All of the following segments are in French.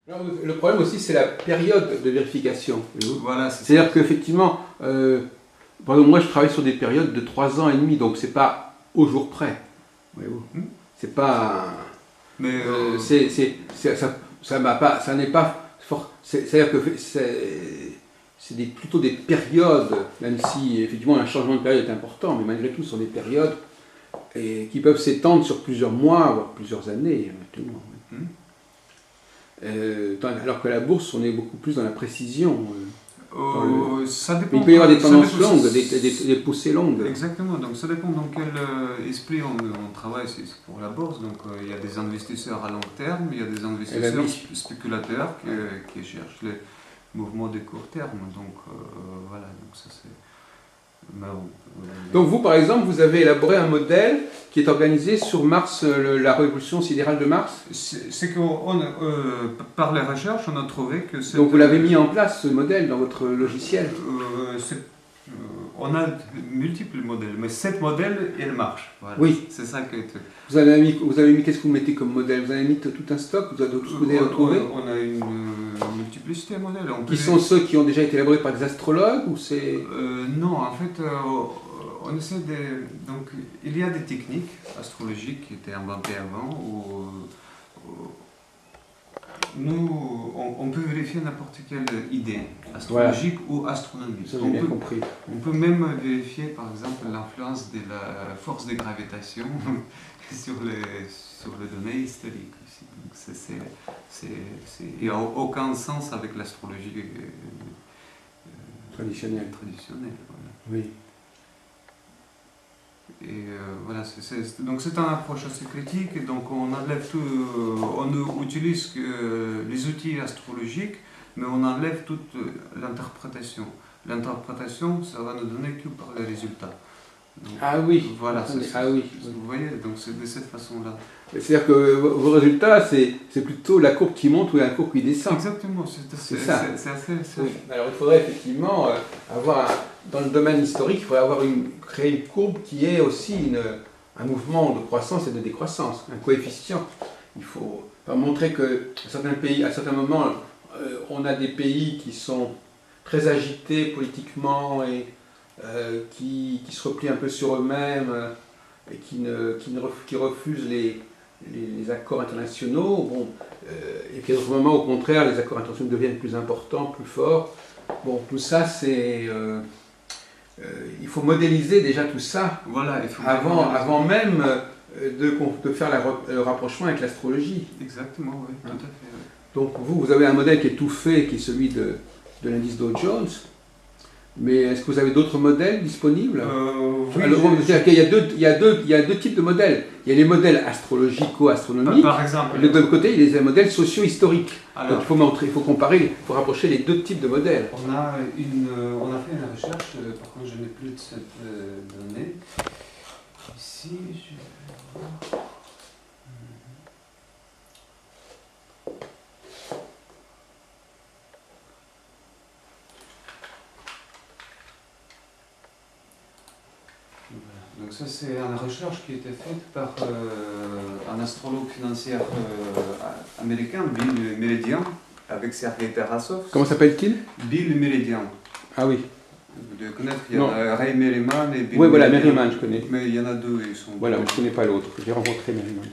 Alors, le problème aussi, c'est la période de vérification. Voilà, c'est-à-dire qu'effectivement, par exemple, moi je travaille sur des périodes de 3 ans et demi, donc c'est pas au jour près. C'est pas. Mais ça m'a pas, ça n'est pas fort. C'est-à-dire que plutôt des périodes, même si effectivement un changement de période est important, mais malgré tout, ce sont des périodes qui peuvent s'étendre sur plusieurs mois, voire plusieurs années. Alors que la bourse, on est beaucoup plus dans la précision. Ça dépend. Il peut y avoir des tendances longues, des poussées longues. Exactement, donc ça dépend dans quel esprit on travaille, c'est pour la bourse. Donc il y a des investisseurs à long terme, il y a des investisseurs spéculateurs qui cherchent les mouvements de court terme. Donc voilà, donc ça c'est... Donc vous, par exemple, vous avez élaboré un modèle qui est organisé sur Mars, la révolution sidérale de Mars. C'est que par les recherches, on a trouvé que... Donc vous l'avez mis en place, ce modèle, dans votre logiciel. On a multiples modèles, mais 7 modèles, ils marchent. Voilà. Oui. C'est ça que... Vous avez mis qu'est-ce que vous mettez comme modèle? Vous avez mis tout un stock? Vous avez retrouvé? On a une multiplicité de modèles. Qui sont ceux qui ont déjà été élaborés par des astrologues ou c'est... Non, en fait, on essaie de... Donc, il y a des techniques astrologiques qui étaient inventées avant où nous, on peut vérifier n'importe quelle idée astrologique ou astronomique. Ça, j'ai bien compris. On peut même vérifier, par exemple, l'influence de la force de gravitation sur les données historiques. Donc, il n'y a aucun sens avec l'astrologie traditionnelle. Voilà. Oui. Et voilà, donc c'est une approche assez critique, et donc on enlève tout, on utilise les outils astrologiques, mais on enlève toute l'interprétation. L'interprétation, ça va nous donner que par les résultats. Donc, ah oui. Voilà, oui. Vous voyez, donc c'est de cette façon-là. C'est-à-dire que vos résultats, c'est plutôt la courbe qui monte ou la courbe qui descend. Exactement, c'est ça. C'est assez... Oui. Alors il faudrait effectivement avoir, dans le domaine historique, il faudrait créer une courbe qui ait aussi un mouvement de croissance et de décroissance, un coefficient. Il faut montrer que certains pays, à certains moments, on a des pays qui sont très agités politiquement et qui se replient un peu sur eux-mêmes et qui refusent les accords internationaux. Bon, et puis à d'autres moments, au contraire, les accords internationaux deviennent plus importants, plus forts. Bon, tout ça, c'est... il faut modéliser déjà tout ça voilà, avant même de faire le rapprochement avec l'astrologie. Exactement, oui, tout à fait. Oui. Donc vous avez un modèle qui est tout fait, qui est celui de l'indice Dow Jones. Mais est-ce que vous avez d'autres modèles disponibles? Oui, il y a deux types de modèles. Il y a les modèles astrologico-astronomiques. Par exemple. Et de l'autre côté, il y a les modèles socio-historiques. Donc il faut comparer, il faut rapprocher les deux types de modèles. On a fait une recherche, par contre je n'ai plus de cette donnée. Ici, je vais voir. Donc ça c'est une recherche qui a été faite par un astrologue financier américain, Bill Meridian, avec Sergei Tarasov. Comment s'appelle-t-il? Bill Meridian. Ah oui. Vous devez connaître, il y a Ray Merriman et Bill Oui, voilà, Meridian. Merriman, je connais. Mais il y en a deux, ils sont... Voilà, je ne connais pas l'autre, j'ai rencontré Merriman.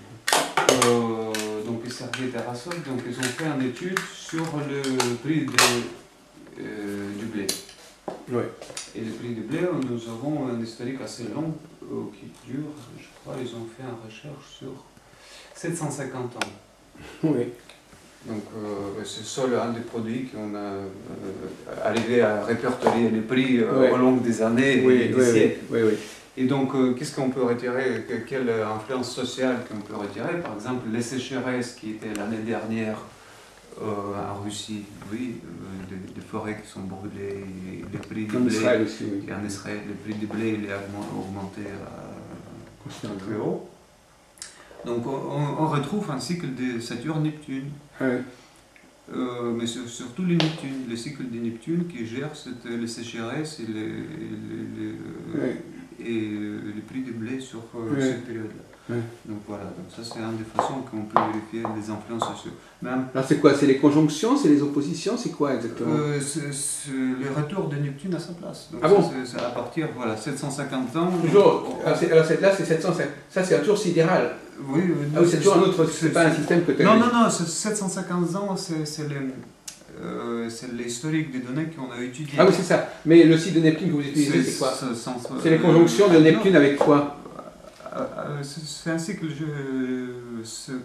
Donc Sergei Tarasov, donc ils ont fait une étude sur le prix du blé. Ouais. Et le prix du blé, nous avons un historique assez long qui dure, je crois, ils ont fait une recherche sur 750 ans. Oui. Donc c'est seul un des produits qu'on a arrivé à répertorier les prix au long des années et des siècles. Oui. Et donc qu'est-ce qu'on peut retirer, quelle influence sociale qu'on peut retirer? Par exemple, les sécheresses qui étaient l'année dernière en Russie, oui, des forêts qui sont brûlées, le prix du blé, Israël aussi, oui. Et en Israël, le prix du blé il est augmenté très haut. Donc on retrouve un cycle de Saturne-Neptune. Ouais. Mais surtout les Neptunes, le cycle de Neptune qui gère les sécheresses et le prix du blé sur cette période-là. Ouais. Donc Voilà, donc ça c'est une des façons qu'on peut vérifier les influences sociaux. Même, Alors c'est quoi? C'est les conjonctions, c'est les oppositions, c'est quoi exactement? c'est les retours de Neptune à sa place. Donc Ah bon? c'est à partir, voilà, 750 ans. Toujours. Alors, là c'est 705. Ça c'est un tour sidéral. Oui, Ah oui, c'est toujours un autre. C'est pas un système que tu as. Non, non, non, 750 ans, c'est l'historique des données qu'on a étudiées. Ah oui, c'est ça. Mais le site de Neptune que vous utilisez, c'est quoi? C'est les conjonctions de Neptune avec quoi? C'est un cycle,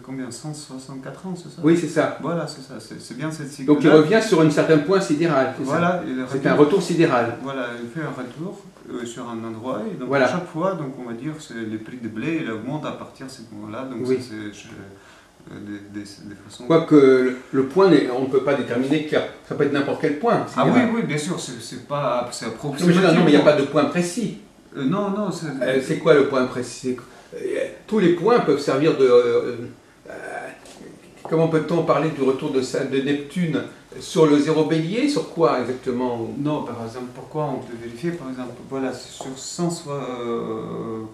combien? 164 ans, c'est ça? Oui, c'est ça. Voilà, c'est ça, c'est bien cette cycle. Donc il revient sur un certain point sidéral. Voilà, c'est un retour sidéral. Voilà, il fait un retour sur un endroit, et donc voilà. à chaque fois, donc on va dire, le prix de blé il augmente à partir de ce moment-là. Donc oui. c'est des façons. Quoique le point, on ne peut pas déterminer que ça peut être n'importe quel point. Ah oui, oui, bien sûr, c'est approximatif. Non, mais il n'y a pas de point précis. Non, non. C'est quoi le point précis? Tous les points peuvent servir de. Comment peut-on parler du retour de Neptune sur le zéro bélier? Sur quoi exactement? Non, par exemple, pourquoi on peut vérifier? Par exemple, voilà, sur 100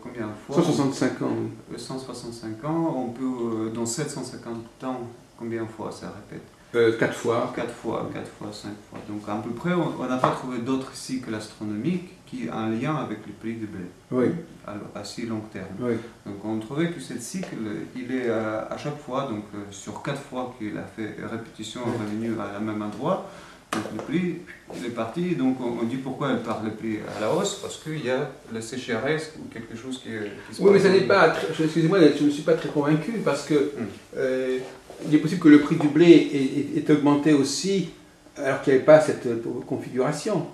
combien de fois? 165 ans. Oui. 165 ans, on peut, dans 750 ans, combien de fois ça répète? 4 fois. 4 fois, 5 fois. Donc à peu près, on n'a pas trouvé d'autres cycles astronomiques qui ont un lien avec le prix du blé. Oui. À si long terme. Oui. Donc on trouvait que ce cycle, il est à chaque fois, donc sur 4 fois qu'il a fait répétition revenu à la même endroit, donc le prix, il est parti. Donc on dit pourquoi il part le prix à la hausse, parce qu'il y a la sécheresse ou quelque chose qui se passe. Oui, mais ça n'est pas. Excusez-moi, je ne suis pas très convaincu parce que. Il est possible que le prix du blé ait augmenté aussi alors qu'il n'y avait pas cette configuration.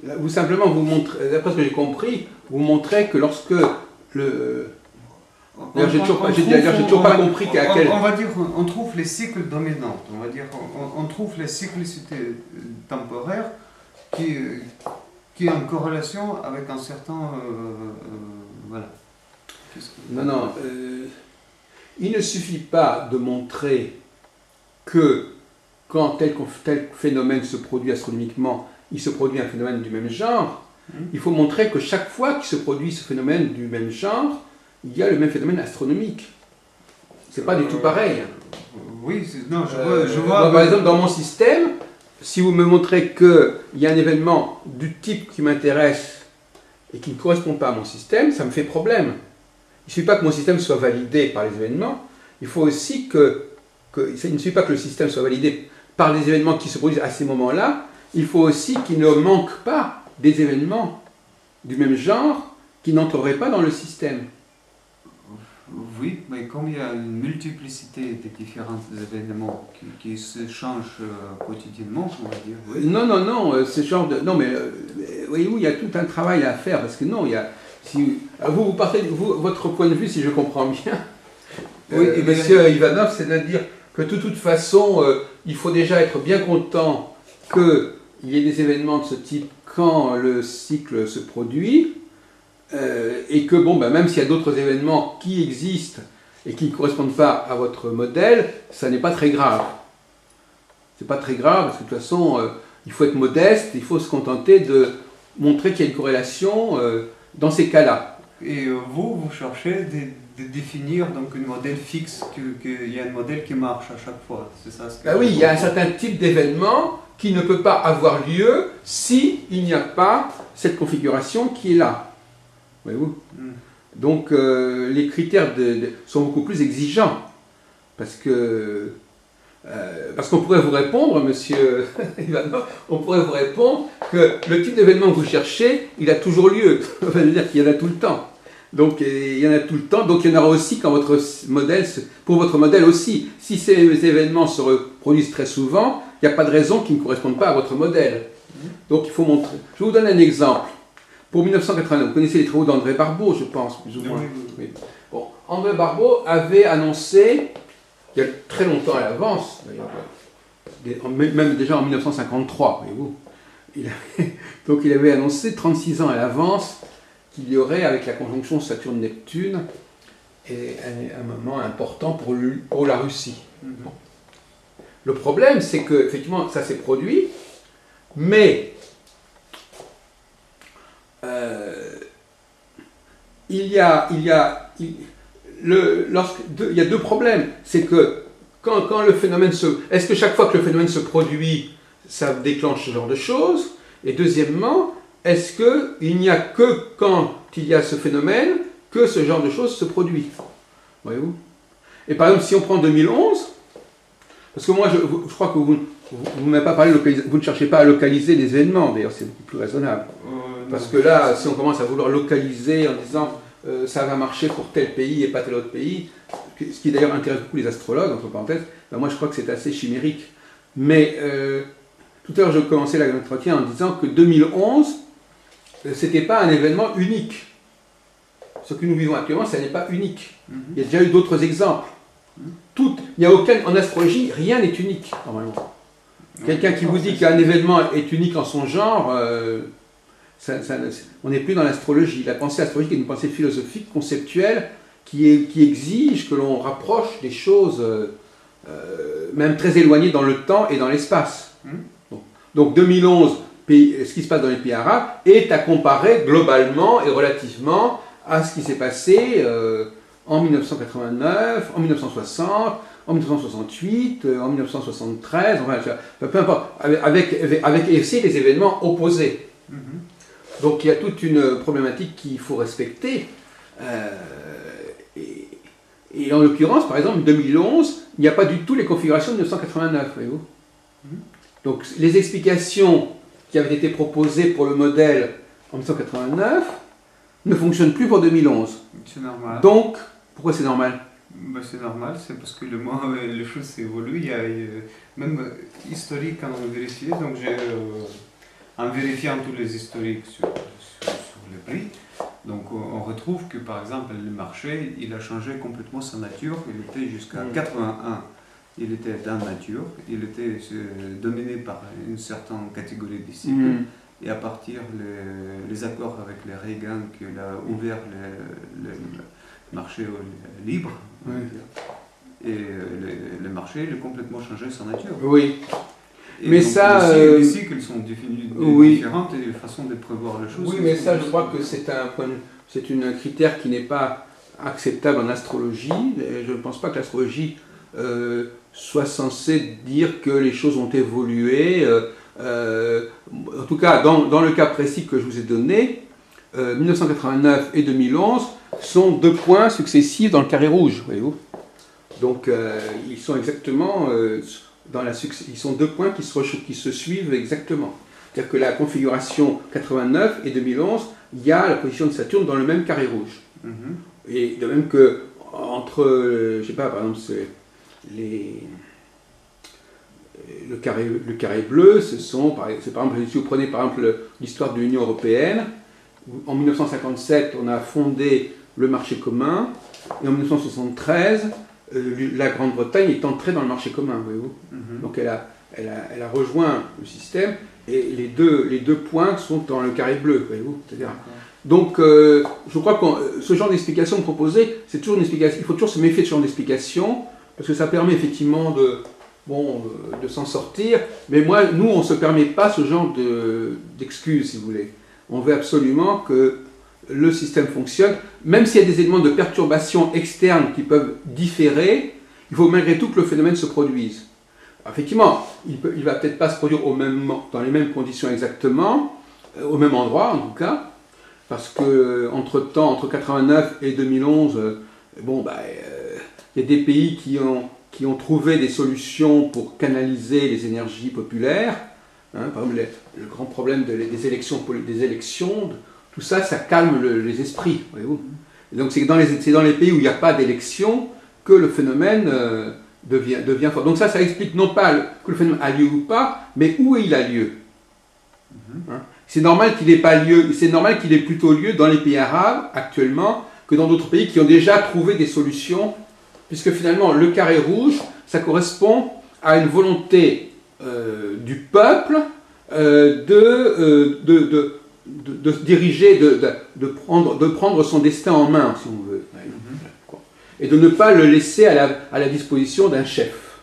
Vous simplement, vous montrez, d'après ce que j'ai compris, vous montrez que lorsque le... D'ailleurs, j'ai toujours pas compris qu'à quel... On va dire, on trouve les cycles dominants, on va dire, on trouve les cyclicités temporaires qui ont une corrélation avec un certain... voilà. Non. Il ne suffit pas de montrer que quand tel phénomène se produit astronomiquement, il se produit un phénomène du même genre. Il faut montrer que chaque fois qu'il se produit ce phénomène du même genre, il y a le même phénomène astronomique. C'est pas du tout pareil. Oui, non, je vois. Par exemple, dans mon système, si vous me montrez qu'il y a un événement du type qui m'intéresse et qui ne correspond pas à mon système, ça me fait problème. Il ne suffit pas que mon système soit validé par les événements, il faut aussi il ne suffit pas que le système soit validé par les événements qui se produisent à ces moments-là, il faut aussi qu'il ne manque pas des événements du même genre qui n'entreraient pas dans le système. Oui, mais comme il y a une multiplicité de différents événements qui se changent quotidiennement, on va dire. Oui. Non, ce genre de... Non, mais voyez-vous, il y a tout un travail à faire, parce que non, il y a... Vous partez, votre point de vue, si je comprends bien, monsieur Ivanov, c'est-à-dire que de toute façon, il faut déjà être bien content qu'il y ait des événements de ce type quand le cycle se produit, et que, bon, même s'il y a d'autres événements qui existent et qui ne correspondent pas à votre modèle, ça n'est pas très grave. C'est pas très grave, parce que de toute façon, il faut être modeste, il faut se contenter de montrer qu'il y a une corrélation dans ces cas-là. Et vous cherchez de définir donc un modèle fixe, qu'il y a un modèle qui marche à chaque fois, c'est ça ce que oui, il y a un certain type d'événement qui ne peut pas avoir lieu si il n'y a pas cette configuration qui est là. Voyez-vous ? Donc les critères sont beaucoup plus exigeants, parce qu'on pourrait vous répondre, monsieur Ivanov, on pourrait vous répondre que le type d'événement que vous cherchez, il a toujours lieu. Ça veut dire qu'il y en a tout le temps. Donc il y en a tout le temps, donc il y en aura aussi quand votre modèle, pour votre modèle aussi. Si ces événements se reproduisent très souvent, il n'y a pas de raison qu'ils ne correspondent pas à votre modèle. Donc il faut montrer. Je vous donne un exemple. Pour 1989, vous connaissez les travaux d'André Barbeau, je pense, plus ou moins. Oui. Bon, André Barbeau avait annoncé, il y a très longtemps à l'avance, d'ailleurs, même déjà en 1953, voyez-vous, donc il avait annoncé 36 ans à l'avance qu'il y aurait, avec la conjonction Saturne-Neptune, un moment important pour la Russie. Bon. Le problème, c'est que, effectivement, ça s'est produit, mais il y a deux problèmes. C'est que quand le phénomène est-ce que chaque fois que le phénomène se produit, ça déclenche ce genre de choses? Et deuxièmement, est-ce qu'il n'y a que quand il y a ce phénomène que ce genre de choses se produit? Voyez-vous? Et par exemple, si on prend 2011, parce que moi, je crois que vous ne m'avez pas parlé vous ne cherchez pas à localiser les événements, d'ailleurs, c'est beaucoup plus raisonnable. Parce que là, si on commence à vouloir localiser en disant ça va marcher pour tel pays et pas tel autre pays, ce qui d'ailleurs intéresse beaucoup les astrologues, entre parenthèses, ben moi je crois que c'est assez chimérique. Mais tout à l'heure, je commençais l'entretien en disant que 2011, c'était pas un événement unique. Ce que nous vivons actuellement, ça n'est pas unique. Il y a déjà eu d'autres exemples. Il n'y a en astrologie, rien n'est unique, normalement. Quelqu'un qui vous dit qu'un événement est unique en son genre, on n'est plus dans l'astrologie. La pensée astrologique est une pensée philosophique, conceptuelle, qui exige que l'on rapproche des choses, même très éloignées dans le temps et dans l'espace. Donc 2011, ce qui se passe dans les pays arabes, est à comparer globalement et relativement à ce qui s'est passé en 1989, en 1960, en 1968, en 1973, enfin, peu importe, avec aussi des événements opposés. Donc il y a toute une problématique qu'il faut respecter. Et en l'occurrence, par exemple, 2011, il n'y a pas du tout les configurations de 1989, voyez-vous. Donc les explications qui avaient été proposées pour le modèle en 1989 ne fonctionnent plus pour 2011. C'est normal. Donc, pourquoi c'est normal? C'est normal, c'est parce que les choses évoluent. Il y a même historique quand on vérifie. Donc en vérifiant tous les historiques sur le prix, donc on retrouve que par exemple le marché, il a changé complètement sa nature. Il était jusqu'à 81. Il était dans la nature, il était dominé par une certaine catégorie de cycles. Et à partir les accords avec les Reagan, qui a ouvert le marché libre, et le marché il a complètement changé sa nature. Oui. Et mais donc, ça. Les cycles sont différentes et les façons de prévoir les choses. Oui, mais ça, je crois que c'est un critère qui n'est pas acceptable en astrologie. Je ne pense pas que l'astrologie soit censée dire que les choses ont évolué. En tout cas, dans le cas précis que je vous ai donné, 1989 et 2011 sont deux points successifs dans le carré rouge, voyez-vous. Donc, ils sont exactement ils sont deux points qui se suivent exactement. C'est-à-dire que la configuration 89 et 2011, il y a la position de Saturne dans le même carré rouge. Et de même que entre, je sais pas, par exemple, le carré bleu, par exemple, si vous prenez par exemple l'histoire de l'Union européenne, en 1957, on a fondé le marché commun, et en 1973, la Grande-Bretagne est entrée dans le marché commun, voyez-vous. Donc elle a rejoint le système, et les deux points sont dans le carré bleu, voyez-vous. Donc je crois que ce genre d'explication proposée, c'est toujours une explication. Il faut toujours se méfier de ce genre d'explication, parce que ça permet effectivement de s'en sortir, mais nous, on ne se permet pas ce genre d'excuses, si vous voulez. On veut absolument que le système fonctionne, même s'il y a des éléments de perturbation externe qui peuvent différer, il faut malgré tout que le phénomène se produise. Alors, effectivement, il ne va peut-être pas se produire dans les mêmes conditions exactement, au même endroit en tout cas, parce que entre 89 et 2011, il y a des pays qui ont trouvé des solutions pour canaliser les énergies populaires. Par exemple, le grand problème des élections, tout ça, ça calme les esprits, voyez-vous. Et donc c'est dans les pays où il n'y a pas d'élection que le phénomène devient fort. Donc ça explique non pas que le phénomène a lieu ou pas, mais où il a lieu. C'est normal qu'il n'ait pas lieu, c'est normal qu'il ait plutôt lieu dans les pays arabes actuellement que dans d'autres pays qui ont déjà trouvé des solutions, puisque finalement le carré rouge, ça correspond à une volonté du peuple de se diriger, de prendre son destin en main, si on veut, et de ne pas le laisser à la disposition d'un chef.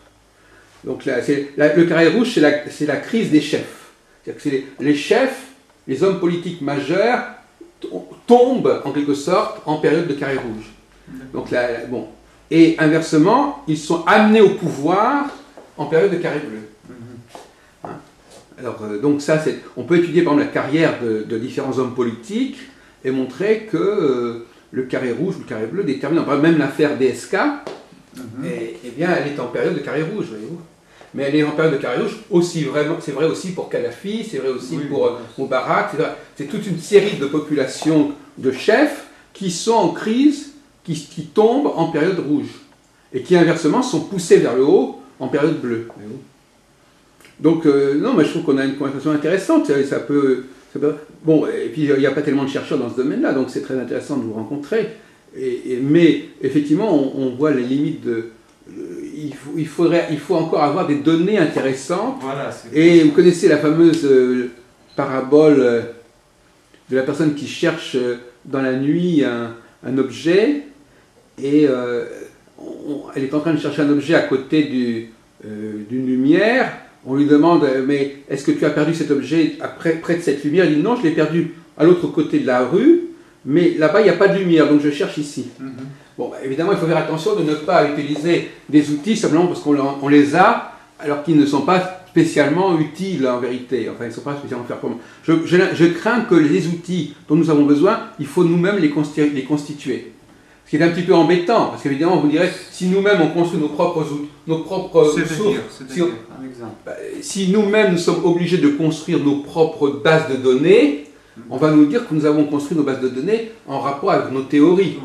Donc le carré rouge, c'est la crise des chefs. C'est-à-dire que les chefs, les hommes politiques majeurs, tombent en quelque sorte en période de carré rouge. Donc bon. Et inversement, ils sont amenés au pouvoir en période de carré bleu. Hein? Alors, donc ça, on peut étudier par exemple la carrière de différents hommes politiques et montrer que le carré rouge ou le carré bleu détermine, par exemple, même l'affaire DSK, eh bien, elle est en période de carré rouge, voyez-vous. Mais elle est en période de carré rouge aussi, vraiment, c'est vrai aussi pour Kadhafi, c'est vrai aussi pour Moubarak, c'est toute une série de populations de chefs qui sont en crise, qui tombent en période rouge, et qui inversement sont poussés vers le haut en période bleue. Donc, non, mais je trouve qu'on a une conversation intéressante, ça peut... Bon, et puis il n'y a pas tellement de chercheurs dans ce domaine-là, donc c'est très intéressant de vous rencontrer, mais effectivement, on voit les limites de... Il faut encore avoir des données intéressantes, voilà, et vous connaissez la fameuse parabole de la personne qui cherche dans la nuit un objet, et elle est en train de chercher un objet à côté d'une lumière. On lui demande, mais est-ce que tu as perdu cet objet près de cette lumière? Il dit non, je l'ai perdu à l'autre côté de la rue, mais là-bas il n'y a pas de lumière, donc je cherche ici. Bon, évidemment, il faut faire attention de ne pas utiliser des outils simplement parce qu'on les a, alors qu'ils ne sont pas spécialement utiles en vérité. Enfin, ils ne sont pas spécialement performants. Je crains que les outils dont nous avons besoin, il faut nous-mêmes les constituer. Ce qui est un petit peu embêtant, parce qu'évidemment, vous direz, si nous-mêmes on construit nos propres sources, si nous-mêmes nous sommes obligés de construire nos propres bases de données, on va nous dire que nous avons construit nos bases de données en rapport avec nos théories.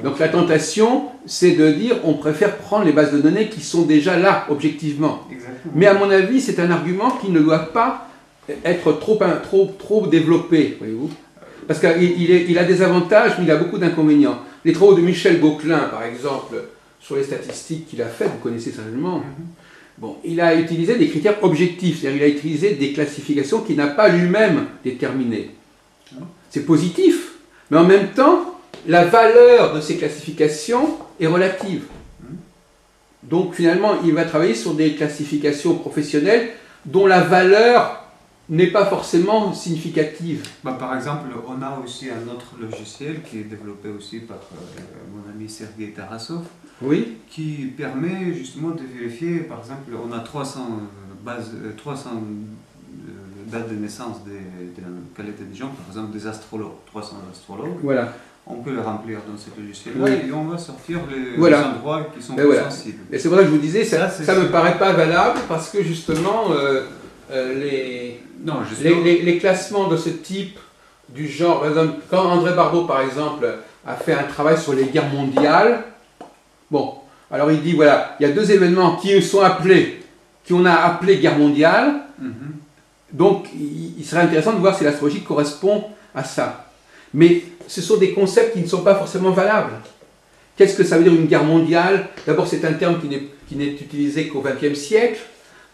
Donc la tentation, c'est de dire on préfère prendre les bases de données qui sont déjà là, objectivement. Exactement. Mais à mon avis, c'est un argument qui ne doit pas être trop développé, voyez-vous. Parce qu'il a des avantages, mais il a beaucoup d'inconvénients. Les travaux de Michel Gauquelin, par exemple, sur les statistiques qu'il a faites, vous connaissez certainement, bon, il a utilisé des critères objectifs, c'est-à-dire il a utilisé des classifications qu'il n'a pas lui-même déterminées. C'est positif, mais en même temps, la valeur de ces classifications est relative. Donc finalement, il va travailler sur des classifications professionnelles dont la valeur n'est pas forcément significative. Par exemple, on a aussi un autre logiciel qui est développé aussi par mon ami Sergei Tarasov, qui permet justement de vérifier, par exemple, on a 300 dates de naissance de la qualité des gens, par exemple des astrologues, 300 astrologues. Voilà. On peut le remplir dans ce logiciel et on va sortir les endroits qui sont plus sensibles. Et c'est pour ça que je vous disais, ça ne me paraît pas valable parce que justement, les classements de ce type, du genre, par exemple, quand André Barbeau, par exemple, a fait un travail sur les guerres mondiales, bon, alors il dit, voilà, il y a deux événements qui on a appelés guerre mondiale, donc il serait intéressant de voir si l'astrologie correspond à ça. Mais ce sont des concepts qui ne sont pas forcément valables. Qu'est-ce que ça veut dire une guerre mondiale? D'abord, c'est un terme qui n'est utilisé qu'au XXe siècle.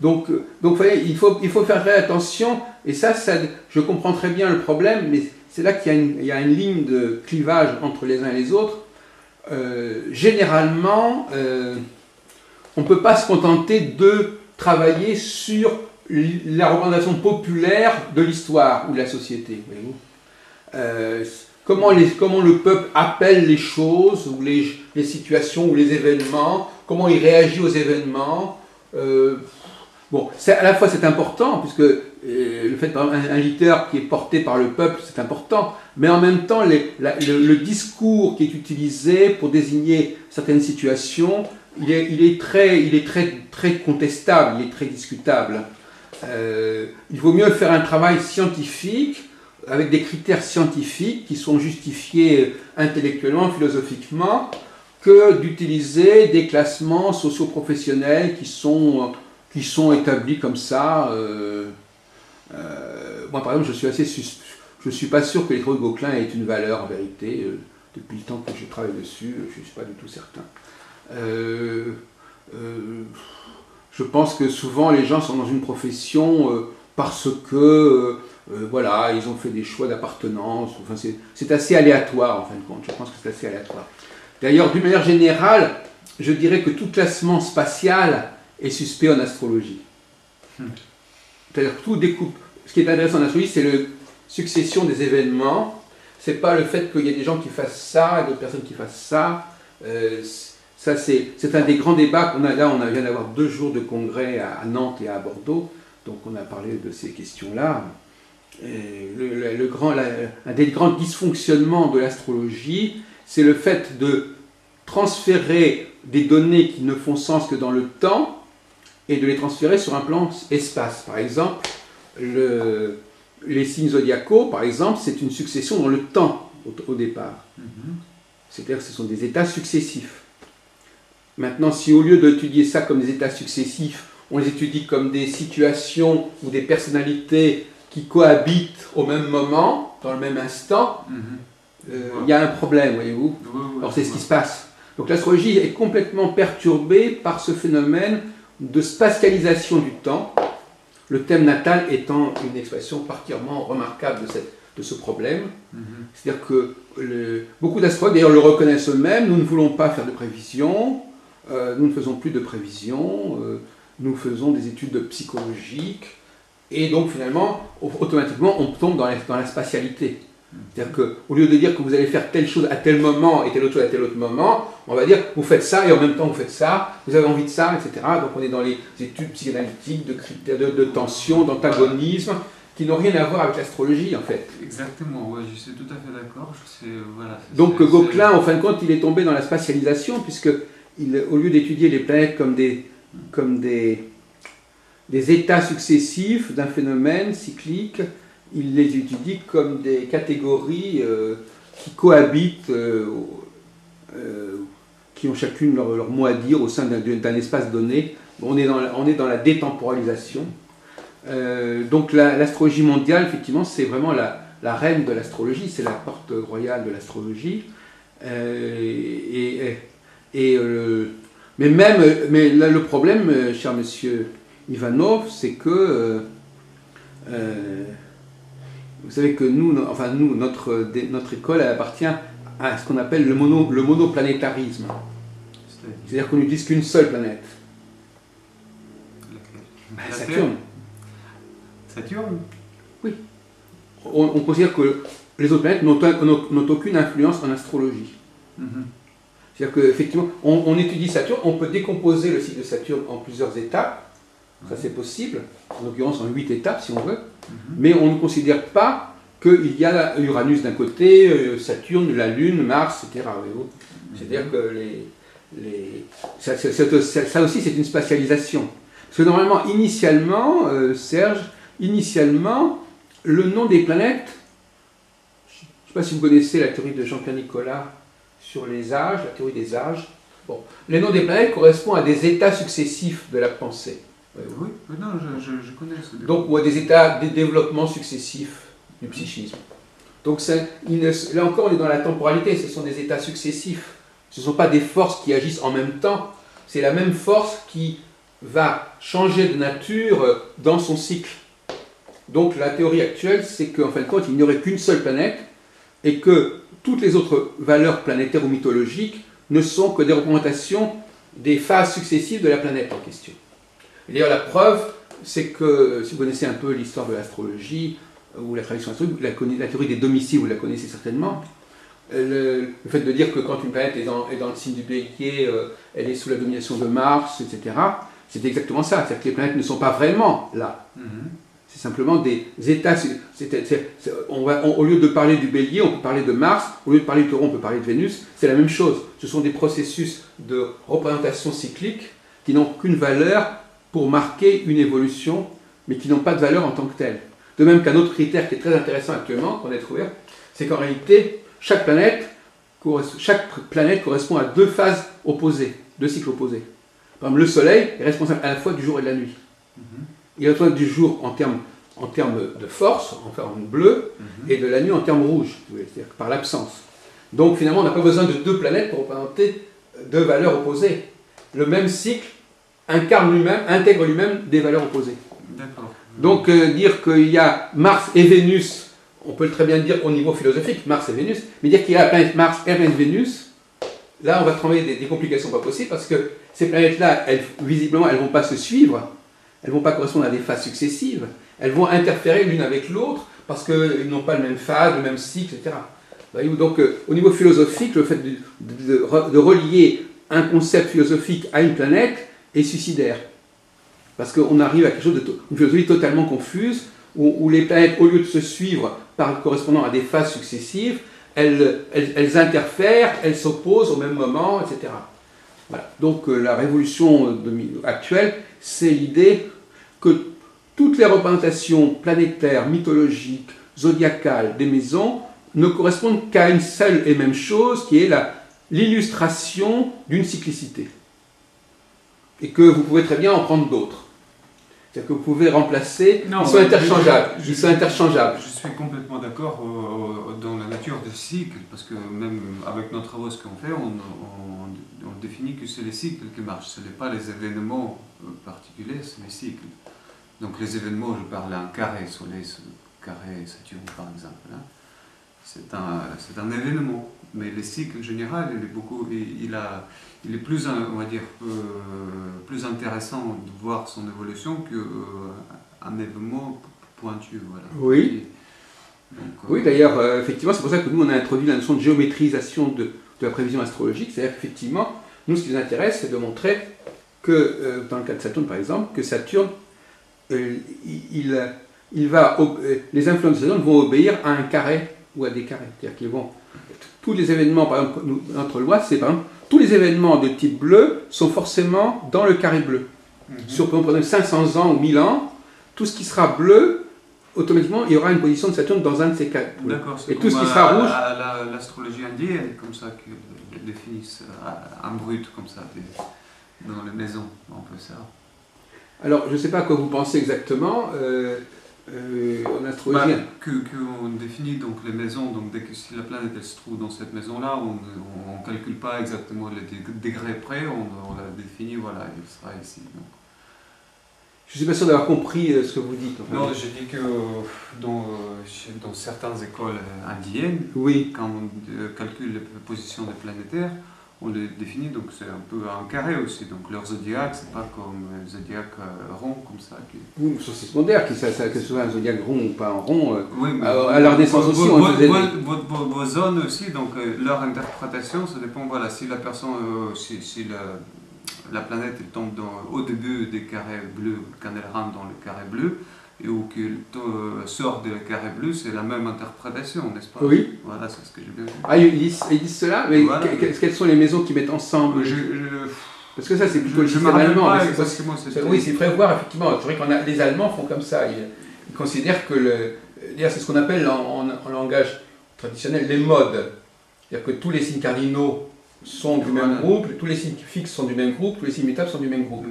Donc vous voyez, il faut faire très attention. Et ça, je comprends très bien le problème, mais c'est là qu'il y a une ligne de clivage entre les uns et les autres. Généralement, on ne peut pas se contenter de travailler sur la représentation populaire de l'histoire ou de la société, voyez-vous. Comment le peuple appelle les choses, ou les situations, ou les événements, comment il réagit aux événements. Bon, à la fois c'est important, puisque le fait d'un leader qui est porté par le peuple, c'est important, mais en même temps, le discours qui est utilisé pour désigner certaines situations, il est très contestable, il est très discutable. Il vaut mieux faire un travail scientifique, avec des critères scientifiques qui sont justifiés intellectuellement, philosophiquement, que d'utiliser des classements socio-professionnels qui sont établis comme ça. Moi, par exemple, je ne suis pas sûr que les travaux de Gauquelin aient une valeur, en vérité. Depuis le temps que je travaille dessus, je ne suis pas du tout certain. Je pense que souvent, les gens sont dans une profession parce que... voilà, ils ont fait des choix d'appartenance, enfin, c'est assez aléatoire en fin de compte, je pense que c'est assez aléatoire. D'ailleurs, d'une manière générale, je dirais que tout classement spatial est suspect en astrologie. C'est-à-dire que tout découpe, ce qui est intéressant en astrologie, c'est la succession des événements, c'est pas le fait qu'il y ait des gens qui fassent ça et d'autres personnes qui fassent ça. Ça c'est un des grands débats qu'on a là. On vient d'avoir 2 jours de congrès à Nantes et à Bordeaux, donc on a parlé de ces questions-là. Un des grands dysfonctionnements de l'astrologie, c'est le fait de transférer des données qui ne font sens que dans le temps et de les transférer sur un plan espace. Par exemple, les signes zodiacaux, par exemple, c'est une succession dans le temps au départ. C'est-à-dire que ce sont des états successifs. Maintenant, si au lieu d'étudier ça comme des états successifs, on les étudie comme des situations ou des personnalités qui cohabitent au même moment, dans le même instant, il y a un problème, voyez-vous. Alors c'est ce qui se passe. Donc l'astrologie est complètement perturbée par ce phénomène de spatialisation du temps, le thème natal étant une expression particulièrement remarquable de ce problème. C'est-à-dire que beaucoup d'astrologues, d'ailleurs, le reconnaissent eux-mêmes, nous ne voulons pas faire de prévisions, nous ne faisons plus de prévisions, nous faisons des études psychologiques, et donc finalement, automatiquement, on tombe dans la spatialité. C'est-à-dire qu'au lieu de dire que vous allez faire telle chose à tel moment et telle autre chose à tel autre moment, on va dire vous faites ça et en même temps vous faites ça, vous avez envie de ça, etc. Donc on est dans les études psychanalytiques, de critères, de tension, d'antagonisme, qui n'ont rien à voir avec l'astrologie en fait. Exactement, ouais, je suis tout à fait d'accord. Voilà, donc Gauquelin, en fin de compte, il est tombé dans la spatialisation, puisque au lieu d'étudier les planètes comme des états successifs d'un phénomène cyclique, il les étudie comme des catégories qui cohabitent, qui ont chacune leur mot à dire au sein d'un espace donné. On est dans la détemporalisation. Donc l'astrologie mondiale, effectivement, c'est vraiment la reine de l'astrologie, c'est la porte royale de l'astrologie. Mais là, le problème, cher monsieur Ivanov, c'est que vous savez que notre école, elle appartient à ce qu'on appelle le monoplanétarisme. C'est-à-dire qu'on n'utilise qu'une seule planète. Saturne. Saturne ? Oui. On considère que les autres planètes n'ont aucune influence en astrologie. C'est-à-dire qu'effectivement, on étudie Saturne, on peut décomposer le cycle de Saturne en plusieurs étapes. Ça c'est possible, en l'occurrence en 8 étapes si on veut, mais on ne considère pas qu'il y a Uranus d'un côté, Saturne, la Lune, Mars, etc. C'est-à-dire que ça aussi c'est une spatialisation. Parce que normalement, initialement, Serge, le nom des planètes, je ne sais pas si vous connaissez la théorie de Jean-Pierre Nicolas sur les âges, la théorie des âges. Bon, les noms des planètes correspondent à des états successifs de la pensée. Oui, non, je connais ce débat. Donc, ou à des états de développement successifs du psychisme. Donc, là encore, on est dans la temporalité, ce sont des états successifs. Ce ne sont pas des forces qui agissent en même temps, c'est la même force qui va changer de nature dans son cycle. Donc, la théorie actuelle, c'est qu'en fin de compte, il n'y aurait qu'une seule planète et que toutes les autres valeurs planétaires ou mythologiques ne sont que des représentations des phases successives de la planète en question. Et d'ailleurs, la preuve, c'est que, si vous connaissez un peu l'histoire de l'astrologie, ou la tradition astrologique, la théorie des domiciles, vous la connaissez certainement, le fait de dire que quand une planète est dans le signe du Bélier, elle est sous la domination de Mars, etc., c'est exactement ça. C'est-à-dire que les planètes ne sont pas vraiment là. C'est simplement des états. Au lieu de parler du Bélier, on peut parler de Mars. Au lieu de parler du Taureau, on peut parler de Vénus. C'est la même chose. Ce sont des processus de représentation cyclique qui n'ont qu'une valeur pour marquer une évolution, mais qui n'ont pas de valeur en tant que telle. De même qu'un autre critère qui est très intéressant actuellement, qu'on a trouvé, c'est qu'en réalité, chaque planète correspond à 2 phases opposées, 2 cycles opposés. Par exemple, le Soleil est responsable à la fois du jour et de la nuit. Il est responsable du jour en termes de force, en forme bleue, et de la nuit en termes rouges, c'est-à-dire par l'absence. Donc finalement, on n'a pas besoin de 2 planètes pour représenter 2 valeurs opposées. Le même cycle intègre lui-même des valeurs opposées. D'accord. Donc dire qu'il y a Mars et Vénus, on peut très bien dire au niveau philosophique, Mars et Vénus, mais dire qu'il y a la planète Mars et la planète Vénus, là on va trouver des complications pas possibles, parce que ces planètes-là, visiblement, elles ne vont pas se suivre, elles ne vont pas correspondre à des phases successives, elles vont interférer l'une avec l'autre, parce qu'ils n'ont pas la même phase, le même cycle, etc. Voyez-vous, donc au niveau philosophique, le fait de relier un concept philosophique à une planète est suicidaire. Parce qu'on arrive à quelque chose une philosophie totalement confuse, où les planètes, au lieu de se suivre correspondant à des phases successives, elles interfèrent, elles s'opposent au même moment, etc. Voilà. Donc la révolution actuelle, c'est l'idée que toutes les représentations planétaires, mythologiques, zodiacales des maisons ne correspondent qu'à une seule et même chose, qui est l'illustration d'une cyclicité. Et que vous pouvez très bien en prendre d'autres. C'est-à-dire que vous pouvez remplacer, ils sont interchangeables. Je suis complètement d'accord dans la nature des cycles, parce que même avec nos travaux, ce qu'on fait, on définit que c'est les cycles qui marchent, ce n'est pas les événements particuliers, c'est les cycles. Donc les événements, je parle d'un carré Soleil, carré Saturne par exemple. Hein. C'est un événement, mais les cycles en général, il est plus, on va dire, plus intéressant de voir son évolution qu'un événement pointu. Voilà. Oui. Donc, oui, d'ailleurs, effectivement, c'est pour ça que nous, on a introduit la notion de géométrisation de la prévision astrologique. C'est-à-dire qu'effectivement, nous, ce qui nous intéresse, c'est de montrer que, dans le cas de Saturne, par exemple, que Saturne, les influences de Saturne vont obéir à un carré ou à des carrés. C'est-à-dire qu'ils vont... Tous les événements, par exemple, notre loi, c'est par exemple, tous les événements de type bleu sont forcément dans le carré bleu. Sur, par exemple, 500 ans ou 1000 ans, tout ce qui sera bleu, automatiquement, il y aura une position de Saturne dans un de ces quatre. D'accord, c'est et tout ce qui sera rouge. L'astrologie indienne, comme ça, qu'ils définissent en brut, comme ça, dans les maisons, un peu ça. Alors, je ne sais pas à quoi vous pensez exactement. En astrologie. Qu'on définit donc les maisons, donc si la planète elle se trouve dans cette maison-là, on ne calcule pas exactement les degrés près, on la définit, voilà, elle sera ici. Donc. Je ne suis pas sûr d'avoir compris ce que vous dites. Enfin. Non, j'ai dit que dans certaines écoles indiennes, oui. Quand on calcule les positions des planétaires, on les définit, donc c'est un peu un carré aussi. Donc leur zodiaque, c'est pas comme un zodiaque rond comme ça. Oui, c'est secondaire, que ce soit un zodiaque rond ou pas en rond. Oui, mais à leur naissance aussi, on faisait vos zones aussi, donc leur interprétation, ça dépend. Voilà, si la personne, si la planète elle tombe au début des carrés bleus, quand elle rentre dans le carré bleu, ou qu'elle sort du carré bleu, c'est la même interprétation, n'est-ce pas? Oui. Voilà, c'est ce que j'ai bien vu. Ah, ils disent cela, mais voilà. Quelles sont les maisons qui mettent ensemble Parce que ça, c'est plutôt le système allemand. Oui, c'est prévoir, effectivement. C'est vrai que les Allemands font comme ça. Ils considèrent que c'est ce qu'on appelle en langage traditionnel les modes. C'est-à-dire que tous les signes cardinaux sont du même groupe, tous les signes fixes sont du même groupe, tous les signes métables sont du même groupe.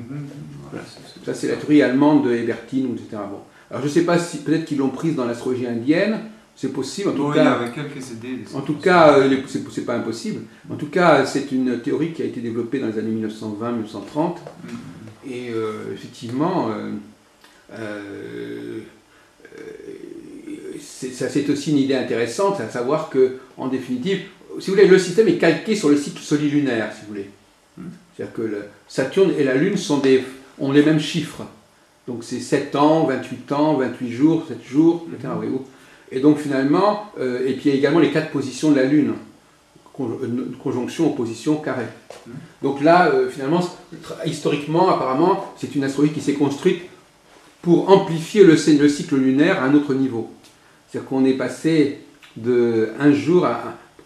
Voilà. Ça, c'est la théorie allemande de Hébertin, etc. Bon. Alors, je ne sais pas si peut-être qu'ils l'ont prise dans l'astrologie indienne, c'est possible. En tout cas, avec quelques idées. En tout cas, c'est pas impossible. En tout cas, c'est une théorie qui a été développée dans les années 1920-1930. Et effectivement, c'est aussi une idée intéressante, à savoir que, en définitive, si vous voulez, le système est calqué sur le cycle solilunaire, si vous voulez. C'est-à-dire que Saturne et la Lune ont les mêmes chiffres. Donc c'est 7 ans, 28 ans, 28 jours, 7 jours, etc. Et donc finalement, et puis il y a également les 4 positions de la Lune. Conjonction, opposition, carré. Donc là, finalement, historiquement, apparemment, c'est une astrologie qui s'est construite pour amplifier le cycle lunaire à un autre niveau. C'est-à-dire qu'on est passé de un jour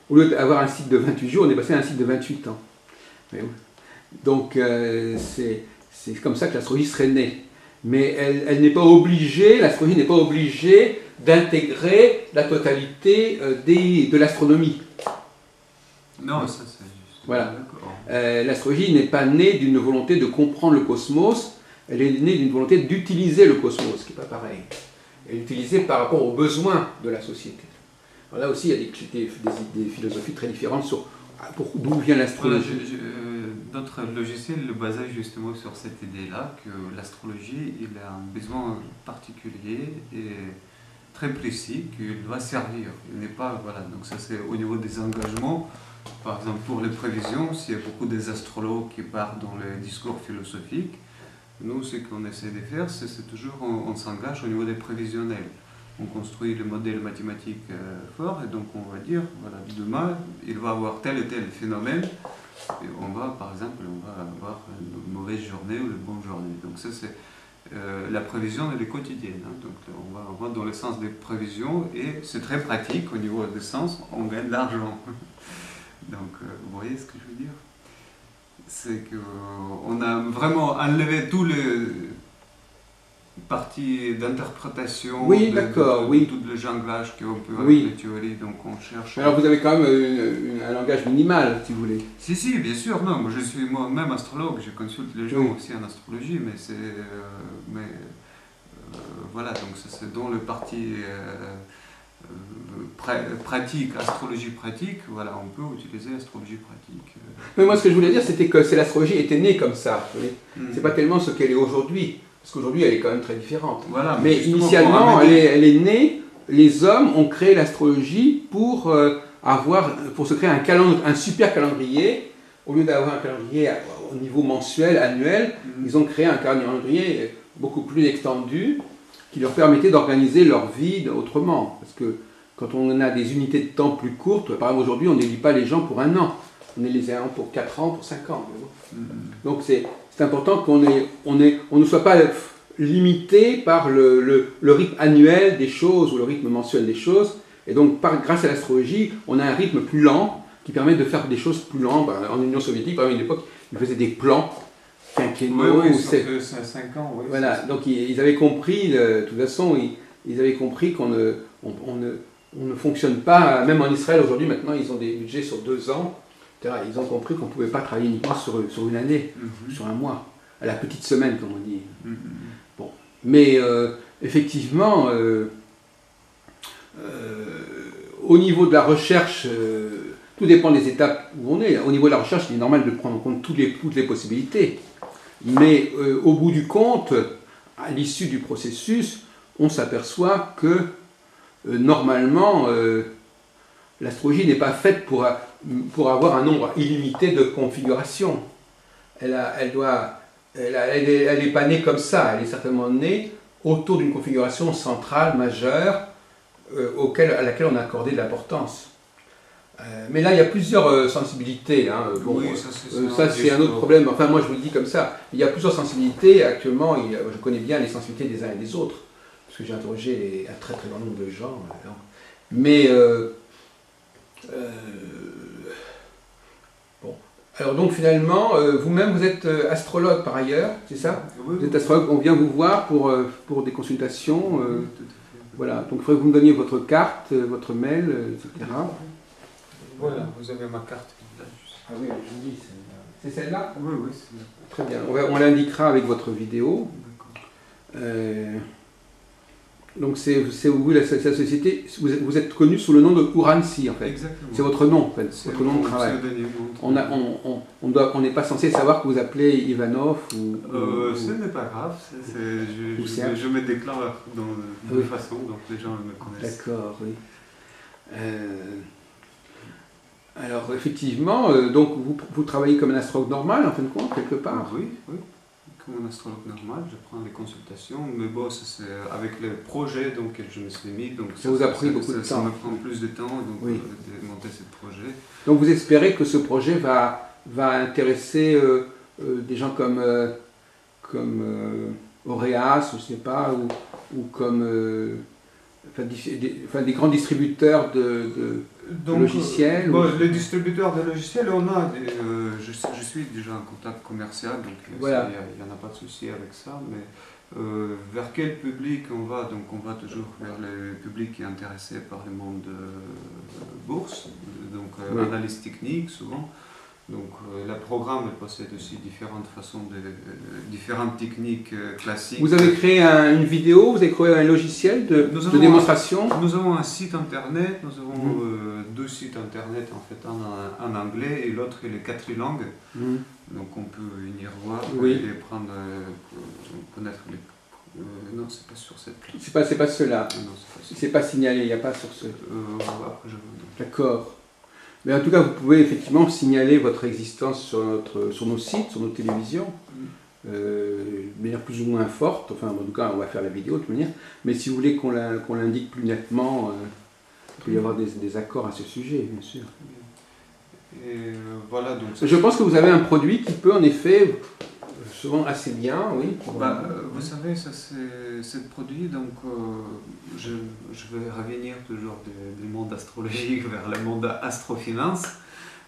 au lieu d'avoir un cycle de 28 jours, on est passé à un cycle de 28 ans. Donc c'est comme ça que l'astrologie serait née. Mais elle n'est pas obligée, l'astrologie n'est pas obligée d'intégrer la totalité de l'astronomie. Non, ça c'est juste. Voilà. L'astrologie n'est pas née d'une volonté de comprendre le cosmos, elle est née d'une volonté d'utiliser le cosmos, ce qui n'est pas pareil. Elle est utilisée par rapport aux besoins de la société. Alors là aussi, il y a des philosophies très différentes sur d'où vient l'astrologie. Notre logiciel le basait justement sur cette idée-là, que l'astrologie, il a un besoin particulier et très précis qu'il doit servir. Il n'est pas, voilà, donc ça c'est au niveau des engagements. Par exemple, pour les prévisions, s'il y a beaucoup des astrologues qui partent dans les discours philosophiques, nous, ce qu'on essaie de faire, c'est toujours on s'engage au niveau des prévisionnels. on construit le modèle mathématique fort, et donc on va dire, voilà, demain, il va avoir tel et tel phénomène, et par exemple, on va avoir une mauvaise journée ou une bonne journée. Donc ça, c'est la prévision, elle est quotidienne. Hein. Donc on va dans le sens des prévisions, et c'est très pratique au niveau des sens, on gagne de l'argent. Donc vous voyez ce que je veux dire? C'est qu'on a vraiment enlevé tous les parties d'interprétation, oui, d'accord, oui. tout le jonglage qu'on peut avec oui. les théories, donc on cherche... Alors vous avez quand même un langage minimal, si vous voulez. Si, bien sûr, non, moi je suis moi-même astrologue, je consulte les gens aussi en astrologie, mais c'est... voilà, donc ça c'est dans le parti pratique, astrologie pratique, voilà, on peut utiliser astrologie pratique. Mais moi ce que je voulais dire, c'était que l'astrologie était née comme ça. C'est pas tellement ce qu'elle est aujourd'hui, parce qu'aujourd'hui elle est quand même très différente. Voilà, mais initialement elle est née, les hommes ont créé l'astrologie pour se créer un super calendrier. Au lieu d'avoir un calendrier au niveau mensuel, annuel, ils ont créé un calendrier beaucoup plus extendu qui leur permettait d'organiser leur vie autrement. Parce que quand on a des unités de temps plus courtes, par exemple aujourd'hui on n'élit pas les gens pour 1 an, on élit les gens pour 4 ans, pour 5 ans. Donc c'est important qu'on ne soit pas limité par le rythme annuel des choses ou le rythme mensuel des choses. Et donc grâce à l'astrologie, on a un rythme plus lent qui permet de faire des choses plus lentes. En Union soviétique, par exemple, à une époque, ils faisaient des plans quinquennaux. Oui, c'est 5 ans. Oui, voilà, donc ils avaient compris, de toute façon, ils avaient compris qu'on ne fonctionne pas, même en Israël aujourd'hui, maintenant ils ont des budgets sur 2 ans, ils ont compris qu'on ne pouvait pas travailler uniquement sur une année, sur un mois, à la petite semaine, comme on dit. Bon. Mais effectivement, au niveau de la recherche, tout dépend des étapes où on est. Au niveau de la recherche, il est normal de prendre en compte toutes les possibilités. Mais au bout du compte, à l'issue du processus, on s'aperçoit que normalement, l'astrologie n'est pas faite pour avoir un nombre illimité de configurations. Elle n'est pas née comme ça, elle est certainement née autour d'une configuration centrale, majeure, à laquelle on a accordé de l'importance. Mais là, il y a plusieurs sensibilités. Hein. Bon, oui, ça c'est un autre problème. Enfin, moi, je vous le dis comme ça. Il y a plusieurs sensibilités. Actuellement, je connais bien les sensibilités des uns et des autres, parce que j'ai interrogé un très très grand nombre de gens. Mais, bon. Alors donc, finalement, vous-même, vous êtes astrologue par ailleurs, c'est ça? Oui, vous êtes astrologue, on vient vous voir pour des consultations. Oui, tout à fait. Voilà, donc il faudrait que vous me donniez votre carte, votre mail, etc. Voilà, vous avez ma carte. Ah oui, je vous dis, c'est celle-là? Oui, c'est celle-là. Très bien, on l'indiquera avec votre vidéo. Donc c'est vous, la société, vous êtes connu sous le nom de Uransi en fait. Exactement. C'est votre nom en fait, votre nom de travail. On n'est pas censé savoir que vous appelez Ivanov ou... Ce n'est pas grave, je me déclare de toute façon, donc les gens me connaissent. D'accord, oui. Alors effectivement, donc vous travaillez comme un astrologue normal en fin de compte, quelque part? Oui, comme un astrologue normal, je prends les consultations, mais bon, c'est avec les projets dans lesquels je me suis mis, donc ça vous a pris beaucoup de temps. Ça me prend plus de temps donc, de monter ce projet. Donc vous espérez que ce projet va intéresser des gens comme Auréas, je ne sais pas, ou comme des grands distributeurs de logiciels. Bon, les distributeurs de logiciels, je suis déjà en contact commercial, donc voilà. Il n'y en a pas de souci avec ça, mais vers quel public on va? Donc on va toujours vers le public qui est intéressé par le monde bourse, donc analyse technique souvent. Donc le programme possède aussi différentes façons différentes techniques classiques. Vous avez créé une vidéo, vous avez créé un logiciel de démonstration? Nous avons un site internet, nous avons 2 sites internet en fait, un en anglais et l'autre il est quadrilingue. Donc on peut venir voir et prendre, connaître les... non, c'est pas sur cette clé. C'est pas cela. C'est pas signalé, il n'y a pas sur ce... après je vous... D'accord. Mais en tout cas, vous pouvez effectivement signaler votre existence sur nos sites, sur nos télévisions. de manière plus ou moins forte, enfin en tout cas on va faire la vidéo de toute manière, mais si vous voulez qu'on l'indique plus nettement, il peut y avoir des accords à ce sujet, bien sûr. Et voilà, donc je pense que vous avez un produit qui peut en effet souvent assez bien, oui. Vous savez, ça c'est produit, donc je vais revenir toujours du monde astrologique vers le monde astrofinance.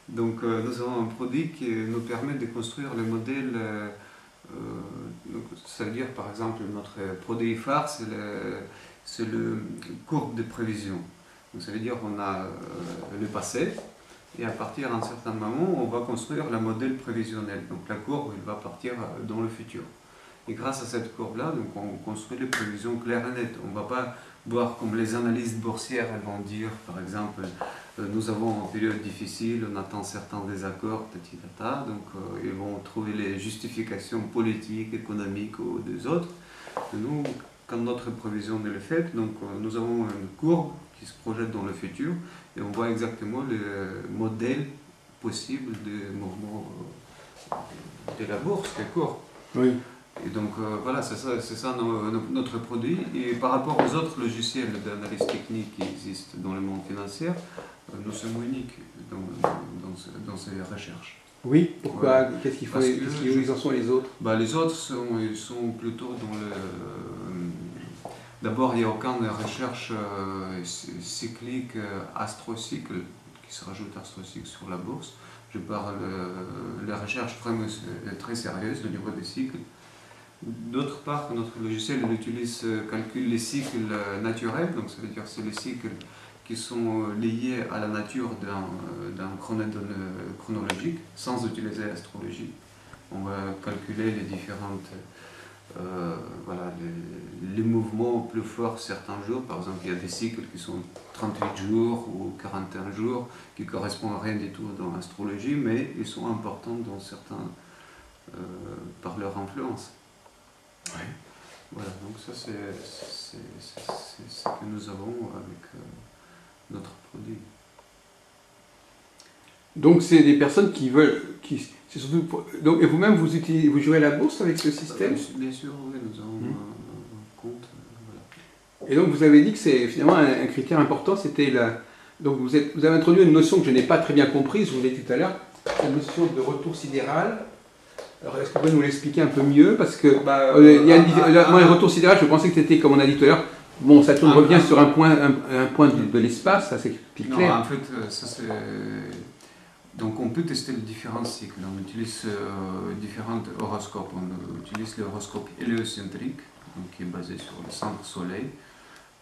Donc nous avons un produit qui nous permet de construire le modèle, donc, ça veut dire par exemple notre produit phare, c'est le courbe de prévision. Donc ça veut dire qu'on a le passé, et à partir d'un certain moment, on va construire le modèle prévisionnel. Donc la courbe, elle va partir dans le futur. Et grâce à cette courbe-là, donc on construit les prévisions claires et nettes. On ne va pas voir comme les analystes boursières elles vont dire, par exemple, nous avons une période difficile, on attend certains désaccords, tata, donc ils vont trouver les justifications politiques, économiques ou des autres. Et nous, quand notre prévision est faite, donc nous avons une courbe qui se projette dans le futur et on voit exactement le modèle possible de mouvement de la bourse, des cours. Oui. Et donc voilà, c'est ça notre produit. Et par rapport aux autres logiciels d'analyse technique qui existent dans le monde financier, nous sommes uniques dans ces recherches. Oui, pourquoi? Qu'est-ce qu'il faut? Où en sont les autres? Les autres ils sont plutôt dans le... D'abord, il n'y a aucune recherche cyclique, astrocycle, qui se rajoute astrocycle sur la bourse. Je parle de la recherche vraiment très sérieuse au niveau des cycles. D'autre part, notre logiciel calcule les cycles naturels, donc ça veut dire que c'est les cycles qui sont liés à la nature d'un chronodonne chronologique, sans utiliser l'astrologie. On va calculer les différentes... les mouvements plus forts certains jours. Par exemple, il y a des cycles qui sont 38 jours ou 41 jours, qui ne correspondent à rien du tout dans l'astrologie, mais ils sont importants dans certains par leur influence. Ouais. Voilà, donc ça c'est ce que nous avons avec notre produit. Donc c'est des personnes qui veulent... c'est surtout donc, et vous-même, vous jouez à la bourse avec ce système? Bien sûr, oui, nous avons un compte. Voilà. Et donc vous avez dit que c'est finalement un critère important, c'était donc vous avez introduit une notion que je n'ai pas très bien comprise, vous l'avez dit tout à l'heure, la notion de retour sidéral. Alors est-ce que vous pouvez nous l'expliquer un peu mieux? Parce que moi, le retour sidéral, je pensais que c'était, comme on a dit tout à l'heure, bon, Saturne revient sur un point de l'espace, ça c'est clair. Non, en fait, ça c'est... Donc on peut tester les différents cycles, on utilise différents horoscopes. On utilise l'horoscope héliocentrique, donc qui est basé sur le centre soleil.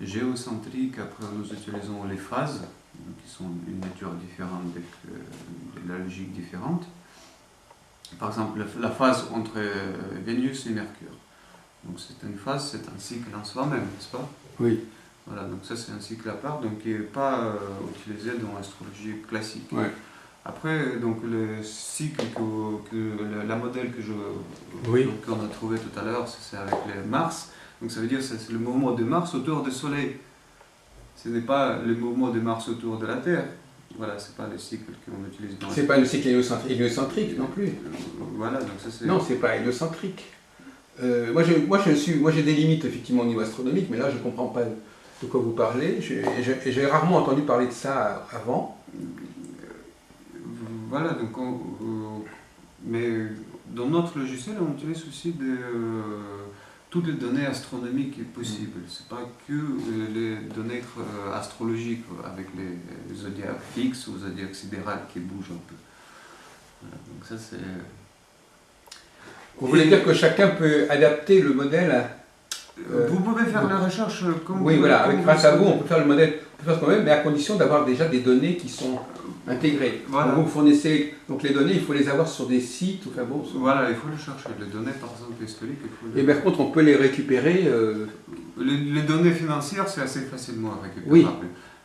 Géocentrique, après nous utilisons les phases, donc qui sont d'une nature différente, avec de la logique différente. Par exemple, la phase entre Vénus et Mercure. Donc c'est une phase, c'est un cycle en soi-même, n'est-ce pas? Oui. Voilà, donc ça c'est un cycle à part, donc qui n'est pas utilisé dans l'astrologie classique. Ouais. Après, donc le cycle, la modèle qu'on a trouvé tout à l'heure, c'est avec le Mars. Donc ça veut dire que c'est le mouvement de Mars autour du Soleil. Ce n'est pas le mouvement de Mars autour de la Terre. Voilà, c'est pas le cycle qu'on utilise dans... C'est pas le cycle héliocentrique non plus. Voilà, donc ça c'est... Non, c'est pas héliocentrique. Moi j'ai des limites effectivement au niveau astronomique, mais là je comprends pas de quoi vous parlez. J'ai rarement entendu parler de ça avant. Voilà, donc mais dans notre logiciel, on utilise aussi toutes les données astronomiques possibles. C'est pas que les données astrologiques avec les zodiacs fixes ou zodiacs sidérales qui bougent un peu. Voilà, donc ça c'est... Vous voulez dire que chacun peut adapter le modèle à... Vous pouvez faire la recherche comme... Oui, voilà, grâce à vous, on peut faire le modèle, on peut faire ce qu'on veut, mais à condition d'avoir déjà des données qui sont intégrées. Voilà. Donc vous fournissez donc les données, il faut les avoir sur des sites, enfin bon... Voilà, il faut les chercher. Les données, par exemple, historiques, il faut les... Et par contre, on peut les récupérer... Les données financières, c'est assez facilement récupérable. Oui.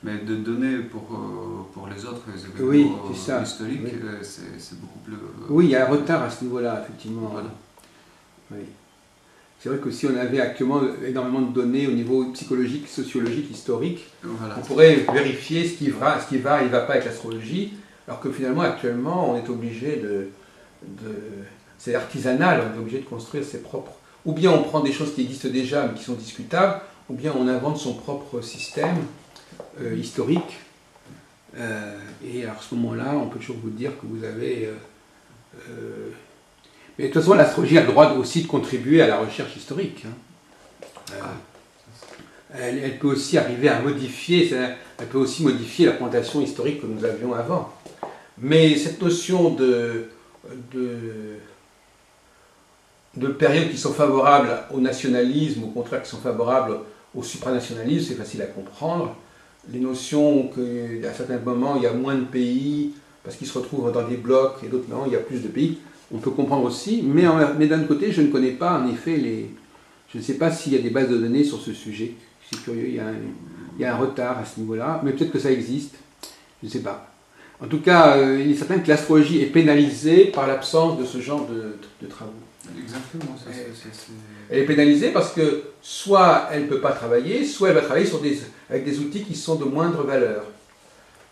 Mais de données pour les autres événements historiques, oui. C'est beaucoup plus... Oui, il y a un retard à ce niveau-là, effectivement. Voilà. Oui. C'est vrai que si on avait actuellement énormément de données au niveau psychologique, sociologique, historique, voilà. On pourrait vérifier ce qui va et ne va pas avec l'astrologie, alors que finalement, actuellement, on est obligé de c'est artisanal, on est obligé de construire ses propres... Ou bien on prend des choses qui existent déjà mais qui sont discutables, ou bien on invente son propre système historique. Et alors, à ce moment-là, on peut toujours vous dire que vous avez... mais de toute façon, l'astrologie a le droit aussi de contribuer à la recherche historique. Hein. Elle peut aussi arriver à modifier, elle peut aussi modifier la présentation historique que nous avions avant. Mais cette notion de périodes qui sont favorables au nationalisme, au contraire qui sont favorables au supranationalisme, c'est facile à comprendre. Les notions qu'à certains moments il y a moins de pays parce qu'ils se retrouvent dans des blocs et d'autres moments il y a plus de pays, on peut comprendre aussi, mais d'un autre côté je ne connais pas en effet je ne sais pas s'il y a des bases de données sur ce sujet. C'est curieux, il y a un retard à ce niveau-là, mais peut-être que ça existe, je ne sais pas. En tout cas, il est certain que l'astrologie est pénalisée par l'absence de ce genre de travaux. Exactement. Elle est pénalisée parce que soit elle ne peut pas travailler, soit elle va travailler avec des outils qui sont de moindre valeur,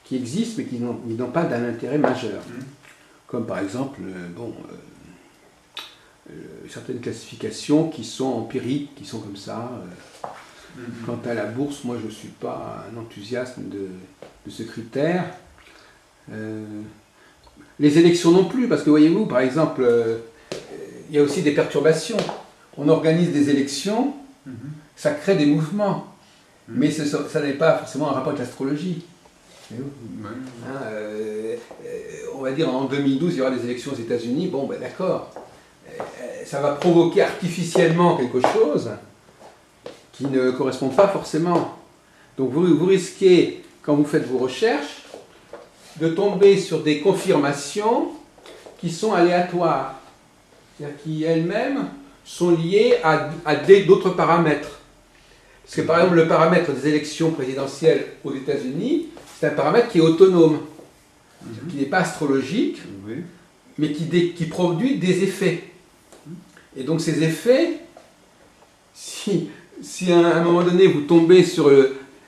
qui existent mais qui n'ont pas d'un intérêt majeur. Comme par exemple, certaines classifications qui sont empiriques, qui sont comme ça. Quant à la bourse, moi je ne suis pas un enthousiaste de ce critère. Les élections non plus, parce que voyez-vous, par exemple, il y a aussi des perturbations. On organise des élections, ça crée des mouvements, mais ça n'est pas forcément un rapport avec l'astrologie. On va dire en 2012, il y aura des élections aux États-Unis, bon ben d'accord, ça va provoquer artificiellement quelque chose qui ne correspond pas forcément. Donc vous risquez, quand vous faites vos recherches, de tomber sur des confirmations qui sont aléatoires, c'est-à-dire qui elles-mêmes sont liées à d'autres paramètres. Parce que par exemple, le paramètre des élections présidentielles aux États-Unis, c'est un paramètre qui est autonome, qui n'est pas astrologique, mais qui produit des effets. Et donc ces effets, si à un moment donné vous tombez sur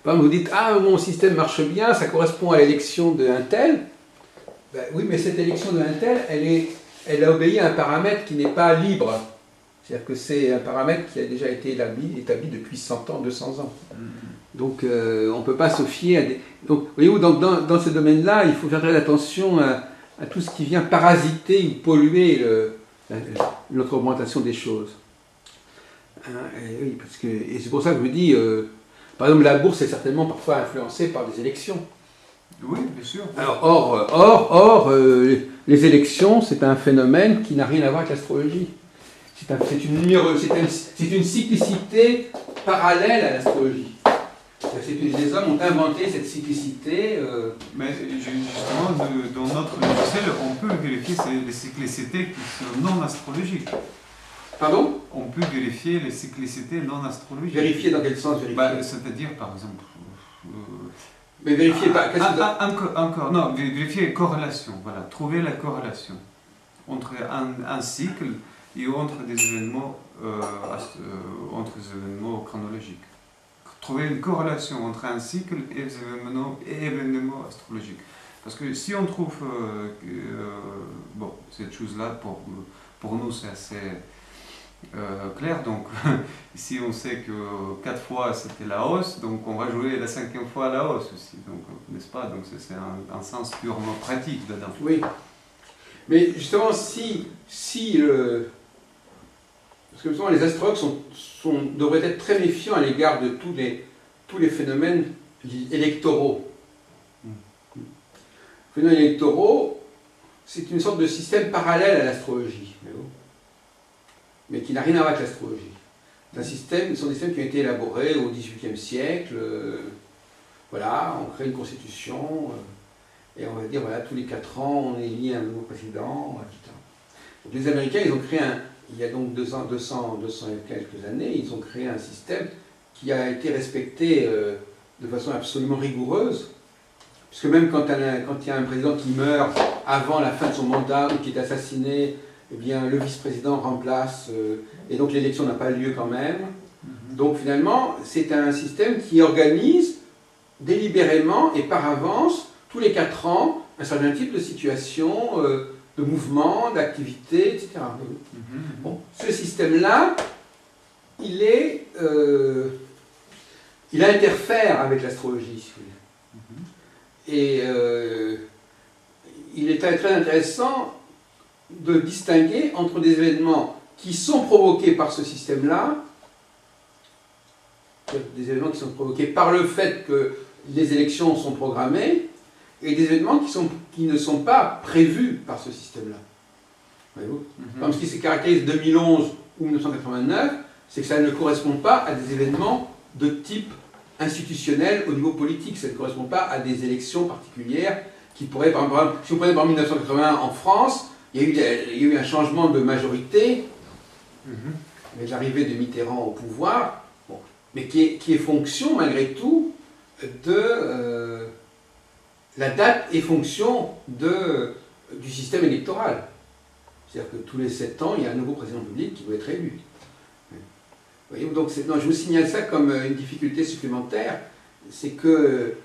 par exemple, vous dites « Ah, mon système marche bien, ça correspond à l'élection d'un tel », ben, oui, mais cette élection d'un tel, elle a obéi à un paramètre qui n'est pas libre. C'est-à-dire que c'est un paramètre qui a déjà été établi depuis 100 ans, 200 ans. Donc on ne peut pas se fier à des... Donc, voyez-vous, dans ce domaine-là, il faut faire très attention à tout ce qui vient parasiter ou polluer notre augmentation des choses. Oui, et c'est pour ça que je vous dis, par exemple, la bourse est certainement parfois influencée par des élections. Oui, bien sûr. Alors, or, les élections, c'est un phénomène qui n'a rien à voir avec l'astrologie. C'est une cyclicité parallèle à l'astrologie. Les hommes ont inventé cette cyclicité. Mais justement, dans notre logiciel, on peut vérifier les cyclicités qui sont non astrologiques. Pardon ? On peut vérifier les cyclicités non astrologiques. Vérifier dans quel sens vérifier ? C'est-à-dire, par exemple... mais vérifier pas... Encore, non, vérifier corrélation, voilà, trouver la corrélation entre un cycle et entre des événements, chronologiques. Trouver une corrélation entre un cycle et événements astrologiques. Parce que si on trouve cette chose-là, pour nous c'est assez clair, donc si on sait que 4 fois c'était la hausse, donc on va jouer la 5e fois la hausse aussi, donc n'est-ce pas? Donc c'est un sens purement pratique dedans. Oui, mais justement parce que justement, les astrologues devraient être très méfiants à l'égard de tous les phénomènes électoraux. Les phénomènes électoraux, c'est une sorte de système parallèle à l'astrologie, mais qui n'a rien à voir avec l'astrologie. Ce sont des systèmes qui ont été élaborés au XVIIIe siècle. Voilà, on crée une constitution, et on va dire, voilà, tous les 4 ans, on élit un nouveau président, etc. Donc, les Américains, ils ont créé il y a donc 200 et quelques années, ils ont créé un système qui a été respecté de façon absolument rigoureuse, puisque même quand il y a un président qui meurt avant la fin de son mandat ou qui est assassiné, eh bien, le vice-président remplace, et donc l'élection n'a pas lieu quand même. Donc finalement, c'est un système qui organise délibérément et par avance, tous les 4 ans, un certain type de situation de mouvement, d'activité, etc. Bon, ce système-là, il interfère avec l'astrologie, si vous voulez. Et il est très, très intéressant de distinguer entre des événements qui sont provoqués par ce système-là, des événements qui sont provoqués par le fait que les élections sont programmées, et des événements qui ne sont pas prévus par ce système-là. Voyez-vous ? Comme ce qui se caractérise 2011 ou 1989, c'est que ça ne correspond pas à des événements de type institutionnel au niveau politique. Ça ne correspond pas à des élections particulières qui pourraient, par exemple, si vous prenez par 1981 en France, il y a eu un changement de majorité avec l'arrivée de Mitterrand au pouvoir, bon, mais qui est fonction malgré tout de la date est fonction du système électoral. C'est-à-dire que tous les 7 ans, il y a un nouveau président public qui doit être élu. Voyez, donc non, je vous signale ça comme une difficulté supplémentaire, c'est que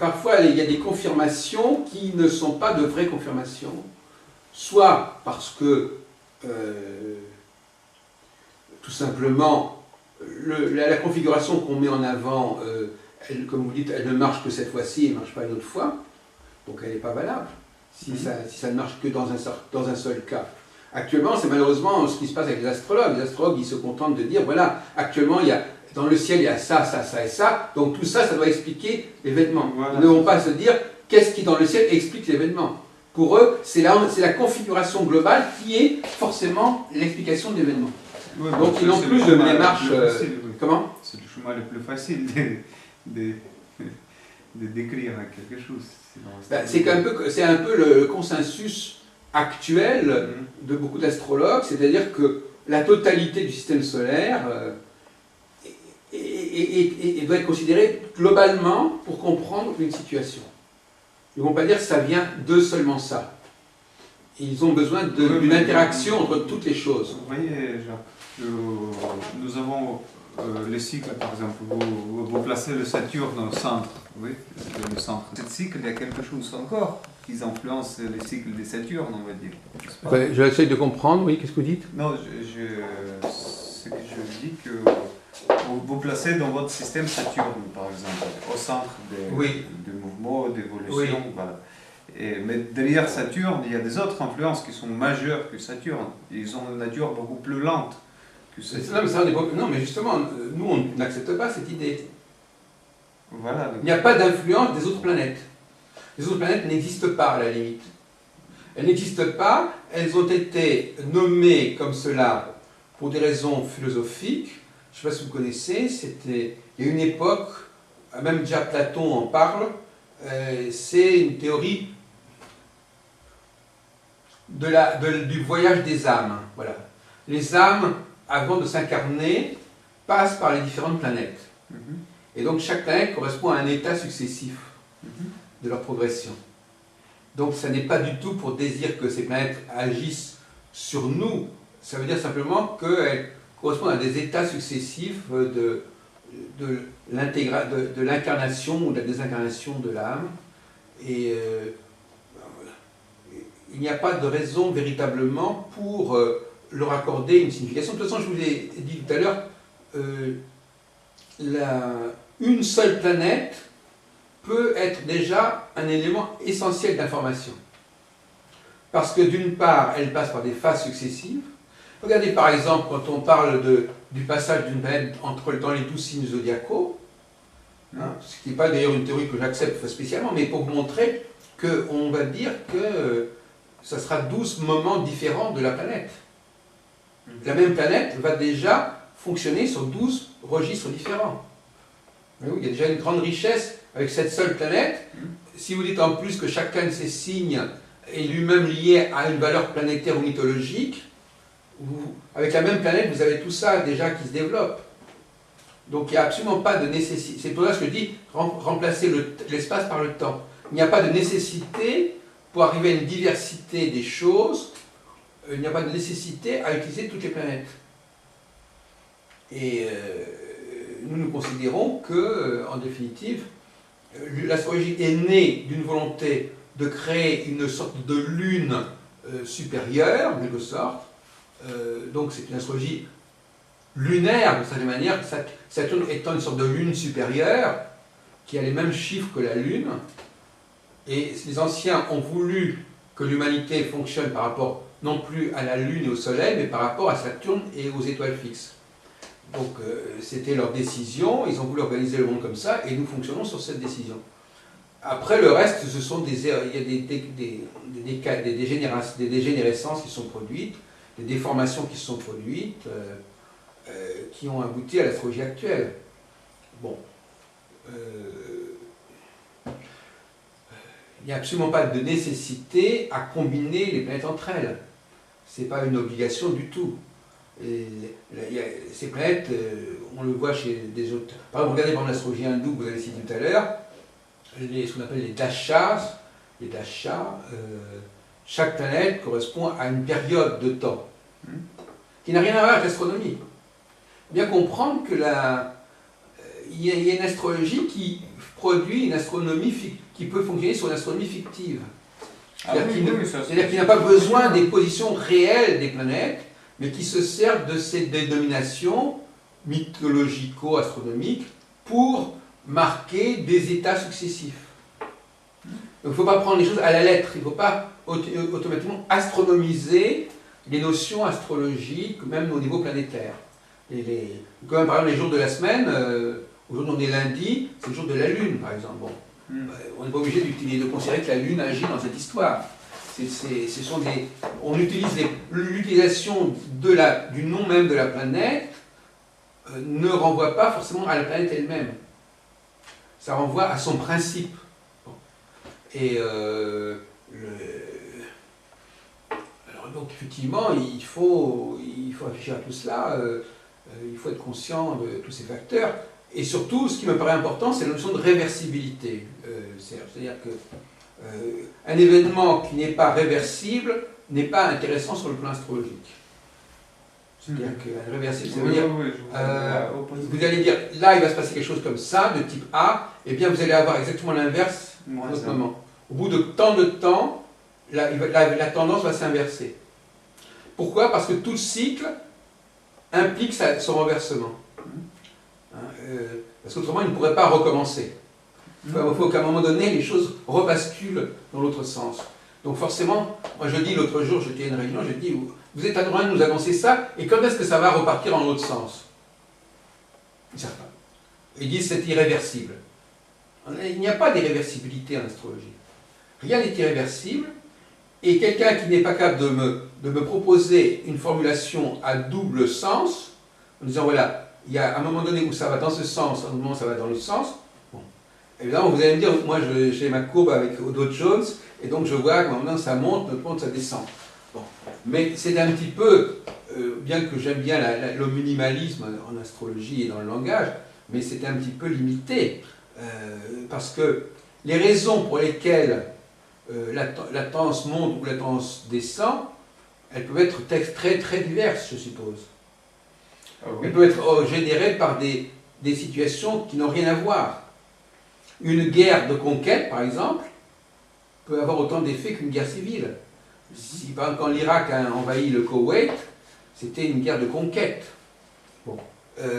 parfois il y a des confirmations qui ne sont pas de vraies confirmations, soit parce que tout simplement la configuration qu'on met en avant, comme vous dites, elle ne marche que cette fois-ci, elle ne marche pas une autre fois, donc elle n'est pas valable. Si ça ne marche que dans un seul cas. Actuellement, c'est malheureusement ce qui se passe avec les astrologues. Les astrologues, ils se contentent de dire, voilà, actuellement, dans le ciel, il y a ça, ça, ça et ça, donc tout ça, ça doit expliquer l'événement. Voilà. Ils ne vont pas se dire, qu'est-ce qui dans le ciel explique l'événement. Pour eux, c'est la configuration globale qui est forcément l'explication de l'événement. Ouais, donc ils n'ont plus de démarche... Comment ? C'est le chemin le plus facile de décrire quelque chose. C'est un peu le consensus actuel de beaucoup d'astrologues, c'est-à-dire que la totalité du système solaire doit être considérée globalement pour comprendre une situation. Ils ne vont pas dire que ça vient de seulement ça. Ils ont besoin d'une interaction entre toutes les choses. Vous voyez, Jacques, nous avons les cycles, par exemple, vous placez le Saturne au centre, oui, le centre. Cet cycle, il y a quelque chose encore qui influence les cycles des Saturnes, on va dire. Ouais, j'essaie de comprendre, oui, qu'est-ce que vous dites ? Non, ce que je dis que vous placez dans votre système Saturne, par exemple, au centre des mouvements, d'évolution, voilà. Mais derrière Saturne, il y a des autres influences qui sont majeures que Saturne. Ils ont une nature beaucoup plus lente. Non, mais justement, nous, on n'accepte pas cette idée. Voilà, donc... Il n'y a pas d'influence des autres planètes. Les autres planètes n'existent pas, à la limite. Elles n'existent pas, elles ont été nommées comme cela pour des raisons philosophiques. Je ne sais pas si vous connaissez, il y a une époque, même déjà Platon en parle, c'est une théorie du voyage des âmes. Voilà. Les âmes, avant de s'incarner, passent par les différentes planètes. Et donc chaque planète correspond à un état successif de leur progression. Donc ça n'est pas du tout pour dire que ces planètes agissent sur nous, ça veut dire simplement qu'elles correspondent à des états successifs de l'incarnation ou de la désincarnation de l'âme. Et il n'y a pas de raison véritablement pour leur accorder une signification. De toute façon, je vous l'ai dit tout à l'heure, une seule planète peut être déjà un élément essentiel d'information. Parce que d'une part, elle passe par des phases successives. Regardez par exemple, quand on parle du passage d'une planète dans les 12 signes zodiacaux, ce qui n'est pas d'ailleurs une théorie que j'accepte spécialement, mais pour vous montrer qu'on va dire que ça sera 12 moments différents de la planète. La même planète va déjà fonctionner sur 12 registres différents. Il y a déjà une grande richesse avec cette seule planète. Si vous dites en plus que chacun de ces signes est lui-même lié à une valeur planétaire ou mythologique, avec la même planète, vous avez tout ça déjà qui se développe. Donc il n'y a absolument pas de nécessité. C'est pour ça que je dis remplacer l'espace par le temps. Il n'y a pas de nécessité pour arriver à une diversité des choses. Il n'y a pas de nécessité à utiliser toutes les planètes. Et nous considérons que, en définitive, l'astrologie est née d'une volonté de créer une sorte de lune supérieure, en quelque sorte. Donc c'est une astrologie lunaire, de certaine manière, Saturne étant une sorte de lune supérieure, qui a les mêmes chiffres que la Lune. Et les anciens ont voulu que l'humanité fonctionne par rapport non plus à la Lune et au Soleil, mais par rapport à Saturne et aux étoiles fixes. Donc c'était leur décision, ils ont voulu organiser le monde comme ça, et nous fonctionnons sur cette décision. Après, le reste, ce sont il y a des dégénérescences qui sont produites, des déformations qui se sont produites, qui ont abouti à l'astrologie actuelle. Bon. Il n'y a absolument pas de nécessité à combiner les planètes entre elles. Ce n'est pas une obligation du tout. Et ces planètes, on le voit chez des autres. Par exemple, regardez par l'astrologie hindoue que vous avez cité tout à l'heure, ce qu'on appelle les dashas. Les dashas, chaque planète correspond à une période de temps qui n'a rien à voir avec l'astronomie. Bien comprendre que il y a une astrologie qui produit une astronomie qui peut fonctionner sur une astronomie fictive. C'est-à-dire qu'il n'a pas besoin des positions réelles des planètes, mais qui se sert de ces dénominations mythologico-astronomiques pour marquer des états successifs. Donc il ne faut pas prendre les choses à la lettre, il ne faut pas automatiquement astronomiser les notions astrologiques, même au niveau planétaire. Comme par exemple les jours de la semaine, aujourd'hui on est lundi, c'est le jour de la Lune par exemple. Bon, on n'est pas obligé de considérer que la Lune agit dans cette histoire. On utilise l'utilisation du nom même de la planète ne renvoie pas forcément à la planète elle-même. Ça renvoie à son principe. Bon. Et alors donc effectivement, il faut réfléchir à tout cela. Il faut être conscient de tous ces facteurs. Et surtout, ce qui me paraît important, c'est la notion de réversibilité. C'est-à-dire qu'un événement qui n'est pas réversible n'est pas intéressant sur le plan astrologique. C'est-à-dire qu'un réversible, ça veut dire, vous allez dire, là il va se passer quelque chose comme ça, de type A, et bien vous allez avoir exactement l'inverse à un autre moment. Au bout de tant de temps, la tendance va s'inverser. Pourquoi? Parce que tout le cycle implique son renversement. Parce qu'autrement, il ne pourrait pas recommencer. Il faut qu'à un moment donné, les choses rebasculent dans l'autre sens. Donc forcément, moi je dis l'autre jour, j'étais à une réunion, j'ai dit, vous êtes en train de nous annoncer ça, et quand est-ce que ça va repartir en l'autre sens? Ils ne savent pas. Ils disent c'est irréversible. Il n'y a pas d'irréversibilité en astrologie. Rien n'est irréversible, et quelqu'un qui n'est pas capable de me proposer une formulation à double sens, en disant voilà, il y a un moment donné où ça va dans ce sens, un moment où ça va dans l'autre sens. Bon. Évidemment, vous allez me dire, moi j'ai ma courbe avec Dow Jones, et donc je vois qu'à un moment ça monte, ça descend. Bon. Mais c'est un petit peu, bien que j'aime bien le minimalisme en astrologie et dans le langage, mais c'est un petit peu limité, parce que les raisons pour lesquelles la tendance monte ou la tendance descend, elles peuvent être très très diverses, je suppose. Elles peuvent être générées par des situations qui n'ont rien à voir. Une guerre de conquête, par exemple, peut avoir autant d'effets qu'une guerre civile. Si, par exemple, quand l'Irak a envahi le Koweït, c'était une guerre de conquête. Bon.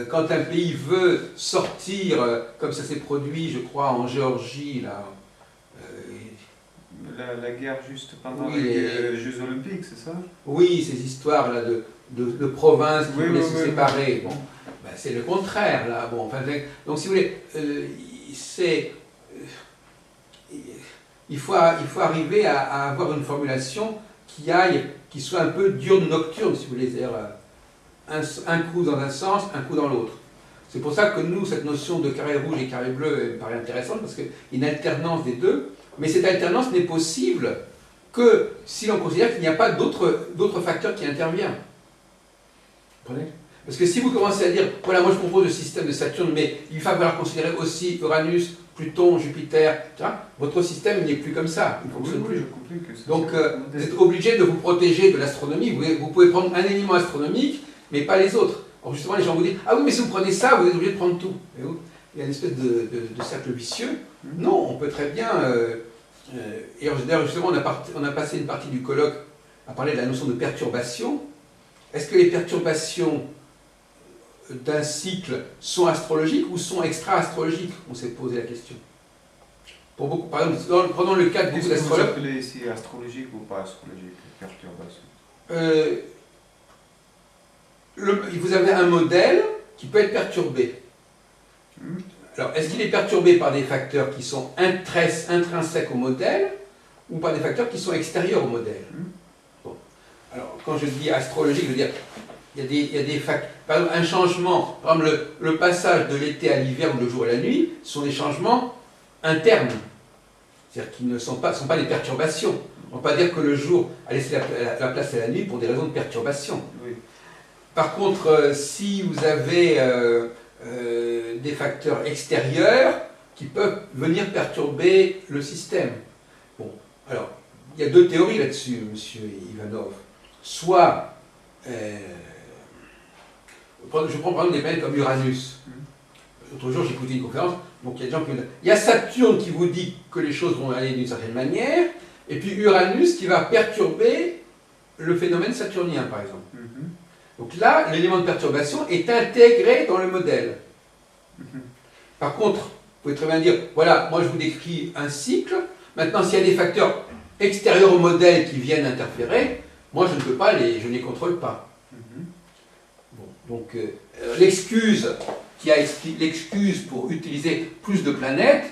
Quand un pays veut sortir, comme ça s'est produit, je crois, en Géorgie, là, la guerre juste pendant les Jeux Olympiques, c'est ça? Oui, ces histoires-là de provinces qui voulaient se séparer. Bon, ben, c'est le contraire, là. Bon, enfin, donc, si vous voulez, il faut arriver à avoir une formulation qui soit un peu diurne-nocturne, si vous voulez, c'est-à-dire un coup dans un sens, un coup dans l'autre. C'est pour ça que nous, cette notion de carré rouge et carré bleu me paraît intéressante, parce qu'il y a une alternance des deux, mais cette alternance n'est possible que si l'on considère qu'il n'y a pas d'autres facteurs qui interviennent. Vous comprenez? Parce que si vous commencez à dire, voilà, moi je propose le système de Saturne, mais il va falloir considérer aussi Uranus, Pluton, Jupiter, etc., votre système n'est plus comme ça, il ne fonctionne plus. Donc vous êtes obligé de vous protéger de l'astronomie, vous pouvez prendre un élément astronomique, mais pas les autres. Alors justement, les gens vous disent, ah oui, mais si vous prenez ça, vous êtes obligé de prendre tout. il y a une espèce de cercle vicieux. Non, on peut très bien... et d'ailleurs, justement, on a passé une partie du colloque à parler de la notion de perturbation. Est-ce que les perturbations d'un cycle sont astrologiques ou sont extra-astrologiques? On s'est posé la question. Pour beaucoup, par exemple, prenons le cas de beaucoup d'astrologues. Vous appelez ici astrologique ou pas astrologique, perturbation? Vous avez un modèle qui peut être perturbé. Alors, est-ce qu'il est perturbé par des facteurs qui sont intrinsèques au modèle ou par des facteurs qui sont extérieurs au modèle? Bon. Alors, quand je dis astrologique, je veux dire, il y a des facteurs. Par exemple, un changement, par exemple, le passage de l'été à l'hiver ou le jour et la nuit, sont des changements internes. C'est-à-dire qu'ils ne sont pas des perturbations. On ne peut pas dire que le jour a laissé la place à la nuit pour des raisons de perturbation. Oui. Par contre, si vous avez des facteurs extérieurs qui peuvent venir perturber le système. Bon, alors, il y a deux théories là-dessus, monsieur Ivanov. Soit, je prends par exemple des planètes comme Uranus. L'autre jour, j'ai écouté une conférence, donc il y a des gens qui me disent, il y a Saturne qui vous dit que les choses vont aller d'une certaine manière, et puis Uranus qui va perturber le phénomène saturnien, par exemple. Donc là, l'élément de perturbation est intégré dans le modèle. Par contre, vous pouvez très bien dire, voilà, moi je vous décris un cycle, maintenant s'il y a des facteurs extérieurs au modèle qui viennent interférer, moi je ne peux pas je ne les contrôle pas. Bon, donc l'excuse pour utiliser plus de planètes,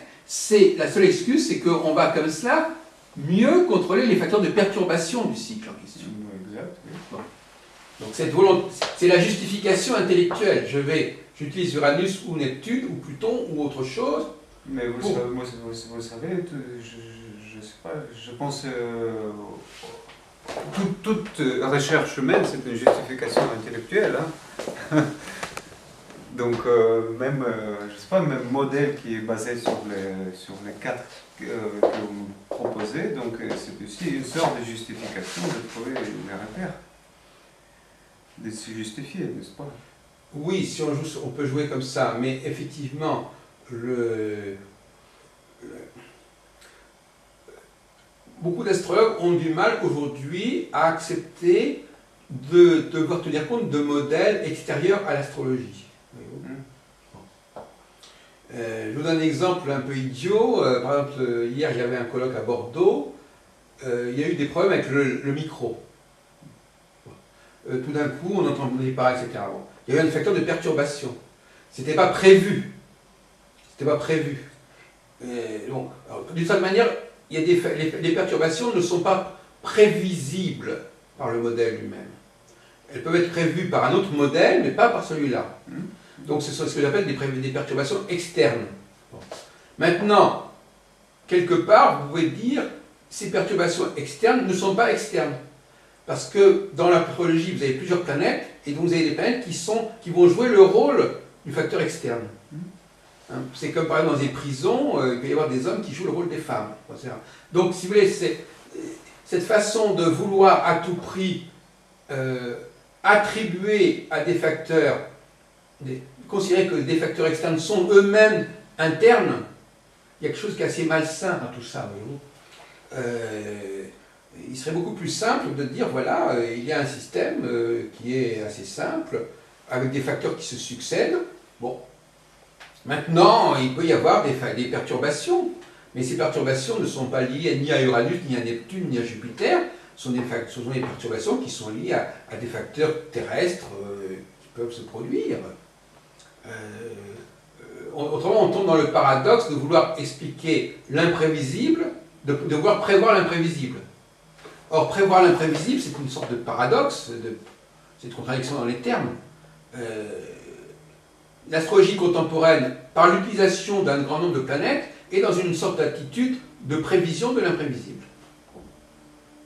la seule excuse, c'est qu'on va comme cela mieux contrôler les facteurs de perturbation du cycle en question. Exact. Bon. Donc c'est la justification intellectuelle. J'utilise Uranus ou Neptune ou Pluton ou autre chose. Mais vous savez, je sais pas, je pense toute recherche humaine, c'est une justification intellectuelle. Hein. Donc même, je sais pas, même modèle qui est basé sur les quatre que vous proposez, donc c'est aussi une sorte de justification de trouver les repères. De se justifier, n'est-ce pas? Oui, si on peut jouer comme ça, mais effectivement, beaucoup d'astrologues ont du mal aujourd'hui à accepter de devoir tenir compte de modèles extérieurs à l'astrologie. Je vous donne un exemple un peu idiot. Par exemple, hier, il y avait un colloque à Bordeaux. Il y a eu des problèmes avec le micro. Tout d'un coup, on entendait pas, etc. Bon. Il y avait un facteur de perturbation. C'était pas prévu. C'était pas prévu. D'une certaine manière, il y a les perturbations ne sont pas prévisibles par le modèle lui-même. Elles peuvent être prévues par un autre modèle, mais pas par celui-là. Donc, ce sont ce que j'appelle des perturbations externes. Bon. Maintenant, quelque part, vous pouvez dire ces perturbations externes ne sont pas externes. Parce que dans l'astrologie, vous avez plusieurs planètes, et donc vous avez des planètes qui vont jouer le rôle du facteur externe. Hein, c'est comme par exemple dans des prisons, il peut y avoir des hommes qui jouent le rôle des femmes. Etc. Donc, si vous voulez, cette façon de vouloir à tout prix attribuer à des facteurs, considérer que des facteurs externes sont eux-mêmes internes, il y a quelque chose qui est assez malsain dans tout ça, voyez-vous. Il serait beaucoup plus simple de dire, voilà, il y a un système qui est assez simple, avec des facteurs qui se succèdent. Bon, maintenant, il peut y avoir des perturbations, mais ces perturbations ne sont pas liées ni à Uranus, ni à Neptune, ni à Jupiter. Ce sont des perturbations qui sont liées à des facteurs terrestres qui peuvent se produire. Autrement, on tombe dans le paradoxe de vouloir expliquer l'imprévisible, de vouloir prévoir l'imprévisible. Or, prévoir l'imprévisible, c'est une sorte de paradoxe, c'est une contradiction dans les termes. L'astrologie contemporaine, par l'utilisation d'un grand nombre de planètes, est dans une sorte d'attitude de prévision de l'imprévisible.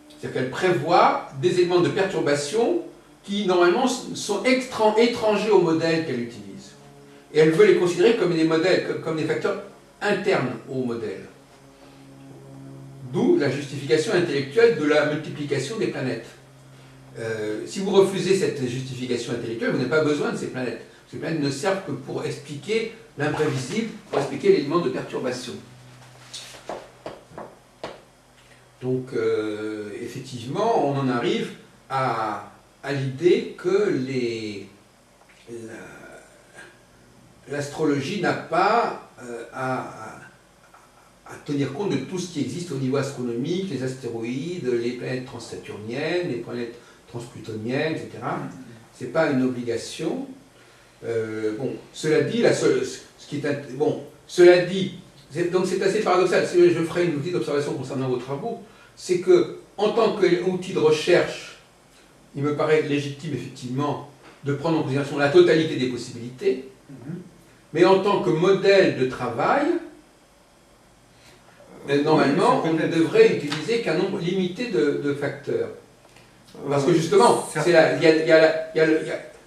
C'est-à-dire qu'elle prévoit des éléments de perturbation qui, normalement, sont étrangers au modèle qu'elle utilise. Et elle veut les considérer comme des modèles, comme des facteurs internes au modèle. D'où la justification intellectuelle de la multiplication des planètes. Si vous refusez cette justification intellectuelle, vous n'avez pas besoin de ces planètes. Ces planètes ne servent que pour expliquer l'imprévisible pour expliquer l'élément de perturbation. Donc, effectivement, on en arrive à l'idée que l'astrologie n'a pas à tenir compte de tout ce qui existe au niveau astronomique, les astéroïdes, les planètes transsaturniennes, les planètes transplutoniennes, etc. Ce n'est pas une obligation. Bon, cela dit, cela dit, donc c'est assez paradoxal. Si je ferai une petite observation concernant vos travaux, c'est que en tant qu'outil de recherche, il me paraît légitime effectivement de prendre en considération la totalité des possibilités, mais en tant que modèle de travail, normalement, on ne devrait utiliser qu'un nombre limité de facteurs. Parce que justement,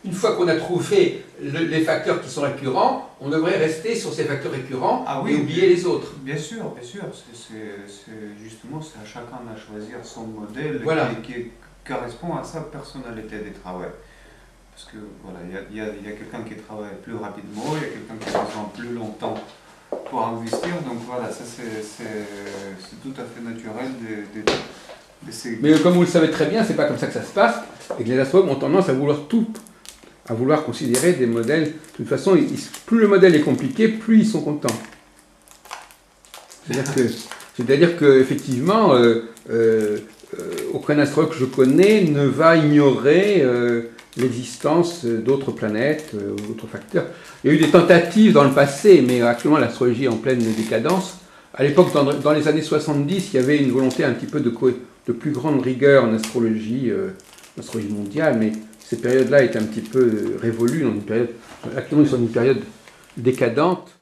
une fois qu'on a trouvé les facteurs qui sont récurrents, on devrait rester sur ces facteurs récurrents et oublier les autres. Bien sûr, bien sûr. Justement, c'est à chacun de choisir son modèle qui correspond à sa personnalité de travail. Parce que voilà, il y a quelqu'un qui travaille plus rapidement, il y a quelqu'un qui a besoin plus longtemps pour investir. Donc voilà, ça c'est tout à fait naturel Mais comme vous le savez très bien, c'est pas comme ça que ça se passe, et que les astrologues ont tendance à vouloir considérer des modèles. De toute façon, plus le modèle est compliqué, plus ils sont contents. C'est-à-dire que effectivement, aucun astrologue que je connais ne va ignorer l'existence d'autres planètes, d'autres facteurs. Il y a eu des tentatives dans le passé, mais actuellement l'astrologie est en pleine décadence. À l'époque, dans les années 70, il y avait une volonté un petit peu de plus grande rigueur en astrologie mondiale, mais cette période-là est un petit peu révolue, actuellement nous sommes dans une période décadente.